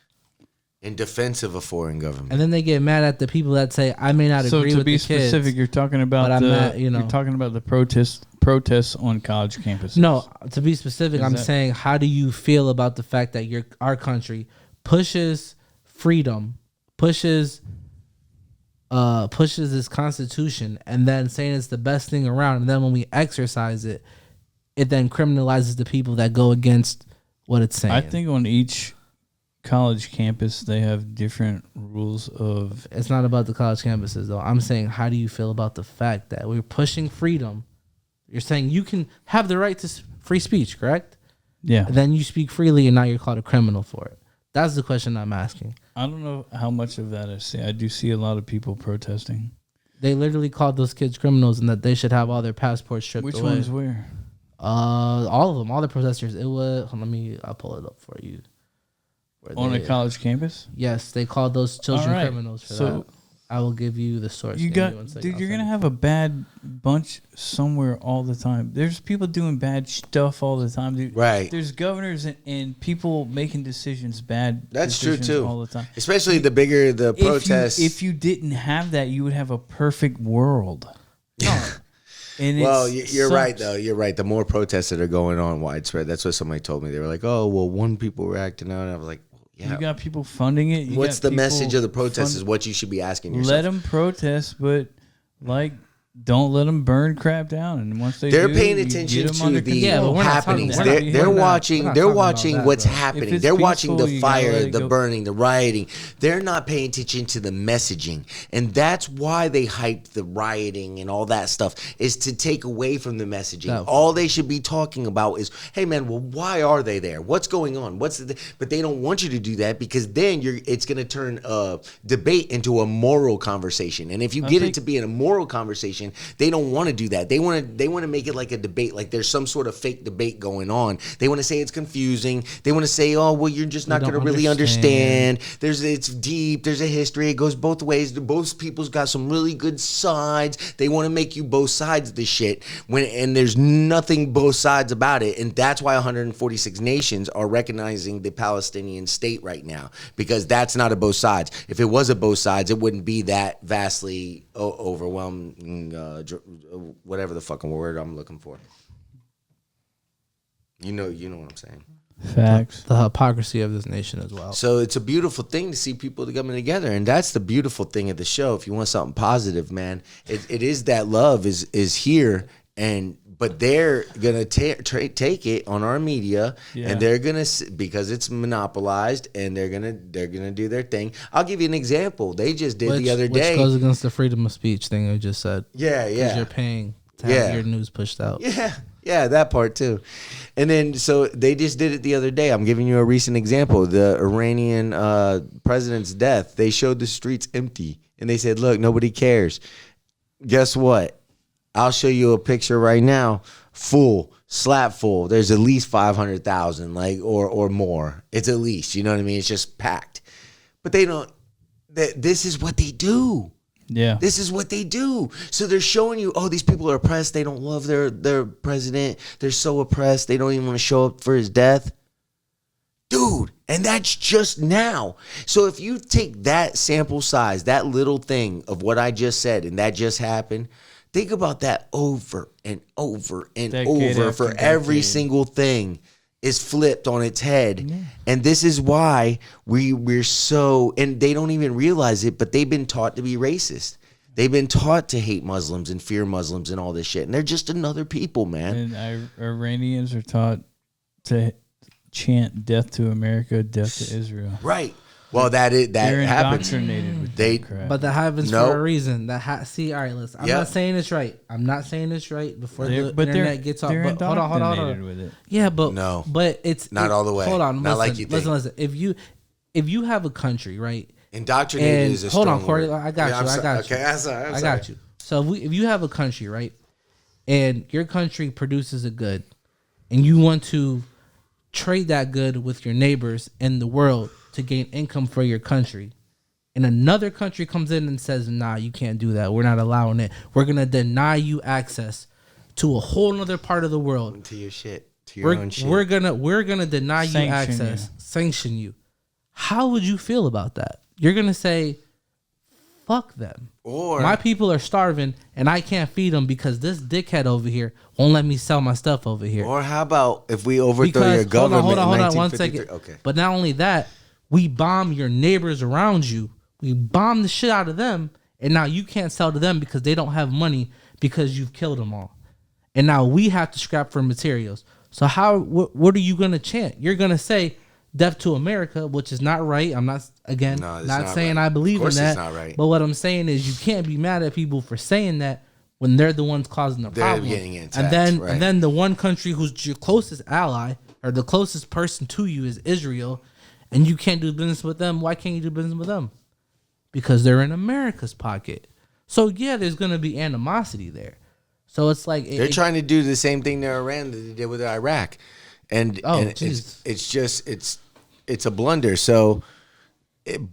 in defense of a foreign government? And then they get mad at the people that say, I may not agree with the kids. So to be specific, you're talking about you're talking about the protests on college campuses. No, to be specific, I'm saying, how do you feel about the fact that our country pushes freedom, pushes this constitution, and then saying it's the best thing around, and then when we exercise it, it then criminalizes the people that go against what it's saying? I think on each college campus they have different rules of... It's not about the college campuses, though. I'm saying, how do you feel about the fact that we're pushing freedom? You're saying you can have the right to free speech, correct? Yeah. And then you speak freely, and now you're called a criminal for it. That's the question I'm asking. I don't know how much of that I see. I do see a lot of people protesting. They literally called those kids criminals and that they should have all their passports stripped away. Which ones where? All of them, all the protesters. It was. I'll pull it up for you. On a college campus? Yes, they called those children criminals for that. I will give you the source. Dude, you're gonna have a bad bunch somewhere all the time. There's people doing bad stuff all the time, dude. Right. There's governors and people making decisions, That's true too. all the time. Especially the bigger the protests. If you didn't have that, you would have a perfect world. And well, you're right though. You're right. The more protests that are going on widespread, that's what somebody told me. They were like, "Oh, well, one people were acting out," and I was like, yeah. You got people funding it. What's the message of the protest is what you should be asking yourself. Let them protest, but don't let them burn crap down. And once they're paying attention to the happenings. They're watching what's happening. They're watching the fire, the burning, the rioting. They're not paying attention to the messaging. And that's why they hype the rioting and all that stuff, is to take away from the messaging. All they should be talking about is, hey man, well, why are they there? What's going on? But they don't want you to do that, because then it's going to turn debate into a moral conversation. And if you get it to be in a moral conversation, they don't want to do that. They want to make it like a debate, like there's some sort of fake debate going on. They want to say it's confusing. They want to say, oh, well, you're just not going to really understand. It's deep. There's a history. It goes both ways. Both people's got some really good sides. They want to make you both sides of the shit and there's nothing both sides about it. And that's why 146 nations are recognizing the Palestinian state right now, because that's not a both sides. If it was a both sides, it wouldn't be that vastly overwhelming. Whatever the fucking word I'm looking for. You know what I'm saying. Facts. The hypocrisy of this nation as well. So it's a beautiful thing to see people coming together, and that's the beautiful thing of the show. If you want something positive, man, it is that love is here, but they're gonna take it on our media, and they're gonna, because it's monopolized, and they're gonna do their thing. I'll give you an example. They just did the other day, which goes against the freedom of speech thing I just said. Yeah. Because you're paying to have your news pushed out. Yeah, that part too. And then so they just did it the other day. I'm giving you a recent example. The Iranian president's death. They showed the streets empty, and they said, "Look, nobody cares." Guess what? I'll show you a picture right now, slap full. There's at least 500,000, or more. It's at least, you know what I mean? It's just packed. But they don't. This is what they do. Yeah. This is what they do. So they're showing you, oh, these people are oppressed. They don't love their president. They're so oppressed. They don't even want to show up for his death. Dude, and that's just now. So if you take that sample size, that little thing of what I just said, and that just happened, think about that over and over and over for every single thing. is flipped on its head. And this is why we're so, and they don't even realize it, but they've been taught to be racist. They've been taught to hate Muslims and fear Muslims and all this shit. And they're just another people, man. And Iranians are taught to chant death to America, death to Israel. Right. Well, that They're happens. indoctrinated with They, that crap. But that happens for a reason. See, all right, listen. I'm not saying it's right. I'm not saying it's right before the internet gets off. But hold on. With it. Yeah, but no, but it's not all the way. Hold on, not listen, like you think. Listen. If you have a country, right? Indoctrinated is a strong hold on, Corey. word. I got you. I got you. Okay, I'm sorry. I got you. So if you have a country, right, and your country produces a good, and you want to trade that good with your neighbors in the world to gain income for your country, and another country comes in and says, nah, you can't do that, we're not allowing it, we're gonna deny you access to a whole other part of the world, to your shit, to your own shit, we're gonna deny you access, you. sanction you. How would you feel about that? You're gonna say, fuck them, or my people are starving and I can't feed them because this dickhead over here won't let me sell my stuff over here. Or how about if we overthrow your government? Hold on, in 1 second. Okay. But not only that, we bomb your neighbors around you. We bomb the shit out of them, and now you can't sell to them because they don't have money because you've killed them all. And now we have to scrap for materials. So what are you gonna chant? You're gonna say death to America, which is not right. I'm not not saying right. I believe in that. It's not right. But what I'm saying is you can't be mad at people for saying that when they're the ones causing the problem. Getting attacked, and then the one country who's your closest ally or the closest person to you is Israel, and you can't do business with them. Why can't you do business with them? Because they're in America's pocket. So yeah, there's gonna be animosity there. So it's like they're trying to do the same thing to Iran that they did with Iraq, and it's a blunder. So,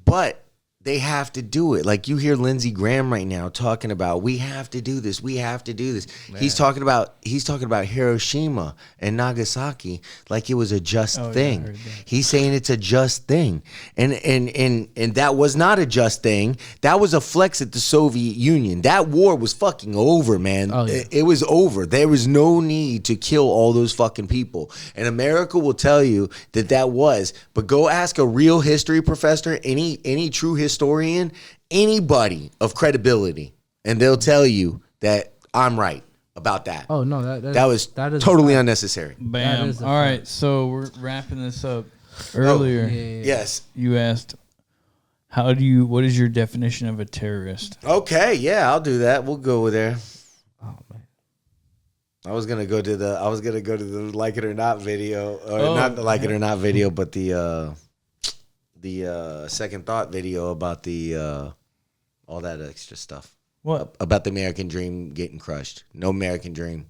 but they have to do it. Like you hear Lindsey Graham right now talking about, we have to do this. We have to do this. Man. He's talking about Hiroshima and Nagasaki like it was a just thing. Yeah, he's saying it's a just thing, and that was not a just thing. That was a flex at the Soviet Union. That war was fucking over, man. It was over. There was no need to kill all those fucking people. And America will tell you that was. But go ask a real history professor, any true historian, anybody of credibility, and they'll tell you that I'm right about that. Oh no, that was totally unnecessary. Bam. All right, so we're wrapping this up. Earlier, yes, you asked, what is your definition of a terrorist? Okay, yeah, I'll do that. We'll go there. Oh man, I was gonna go to the like it or not video, or not the like it or not video, but the second thought video about the all that extra stuff. What about the American dream getting crushed? No American dream.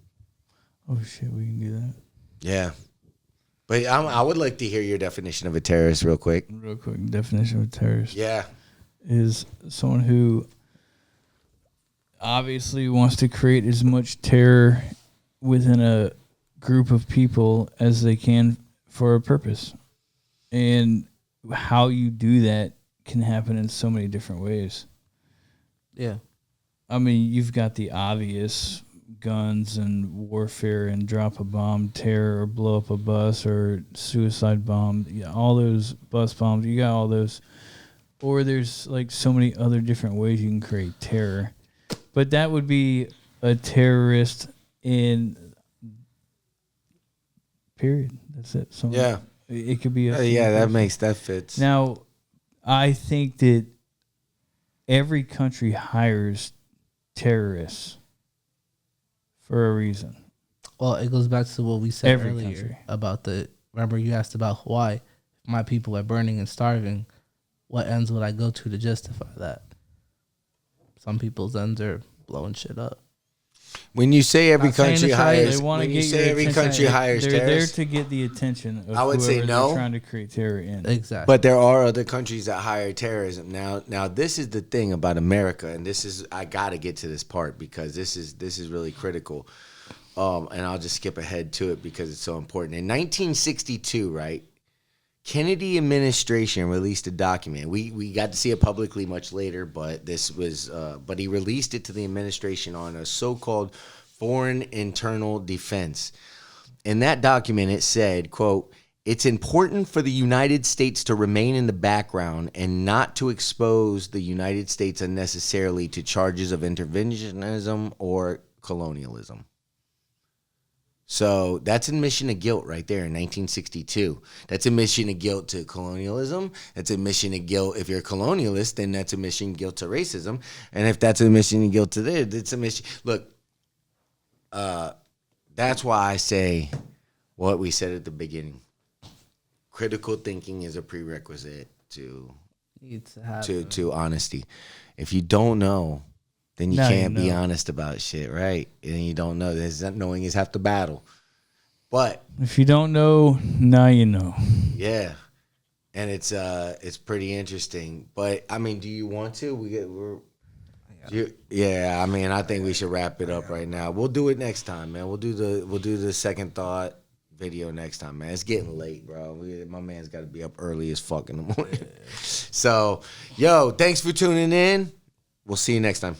Oh shit, we can do that. Yeah, but I would like to hear your definition of a terrorist real quick. Real quick, definition of a terrorist. Yeah, is someone who obviously wants to create as much terror within a group of people as they can for a purpose, and how you do that can happen in so many different ways. Yeah. I mean, you've got the obvious guns and warfare and drop a bomb, terror, or blow up a bus or suicide bomb. Yeah, all those bus bombs, you got all those. Or there's like so many other different ways you can create terror. But that would be a terrorist in period. That's it. Yeah. It could be a that fits. Now, I think that every country hires terrorists for a reason. Well, it goes back to what we said earlier about remember you asked about why my people are burning and starving. What ends would I go to justify that? Some people's ends are blowing shit up. When you say every country hires, terrorists, they're there to get the attention of I would say no. They're trying to create terror in. Exactly. But there are other countries that hire terrorism. Now this is the thing about America, and I got to get to this part because this is really critical. And I'll just skip ahead to it because it's so important. In 1962, right, Kennedy administration released a document. We got to see it publicly much later, but but he released it to the administration on a so-called foreign internal defense. in that document, it said, quote, "It's important for the United States to remain in the background and not to expose the United States unnecessarily to charges of interventionism or colonialism." So that's admission of guilt right there in 1962. That's admission of guilt to colonialism. That's admission of guilt. If you're a colonialist, then that's admission of guilt to racism. And if that's admission of guilt to this, it's admission. Look, that's why I say what we said at the beginning. Critical thinking is a prerequisite to honesty. If you don't know, then you can't be honest about shit, right? And you don't know. Knowing is half the battle. But if you don't know, now you know. Yeah, and it's pretty interesting. But I mean, do you want to? I mean, I think we should wrap it up right now. We'll do it next time, man. We'll do the second thought video next time, man. It's getting late, bro. My man's got to be up early as fuck in the morning. So, yo, thanks for tuning in. We'll see you next time.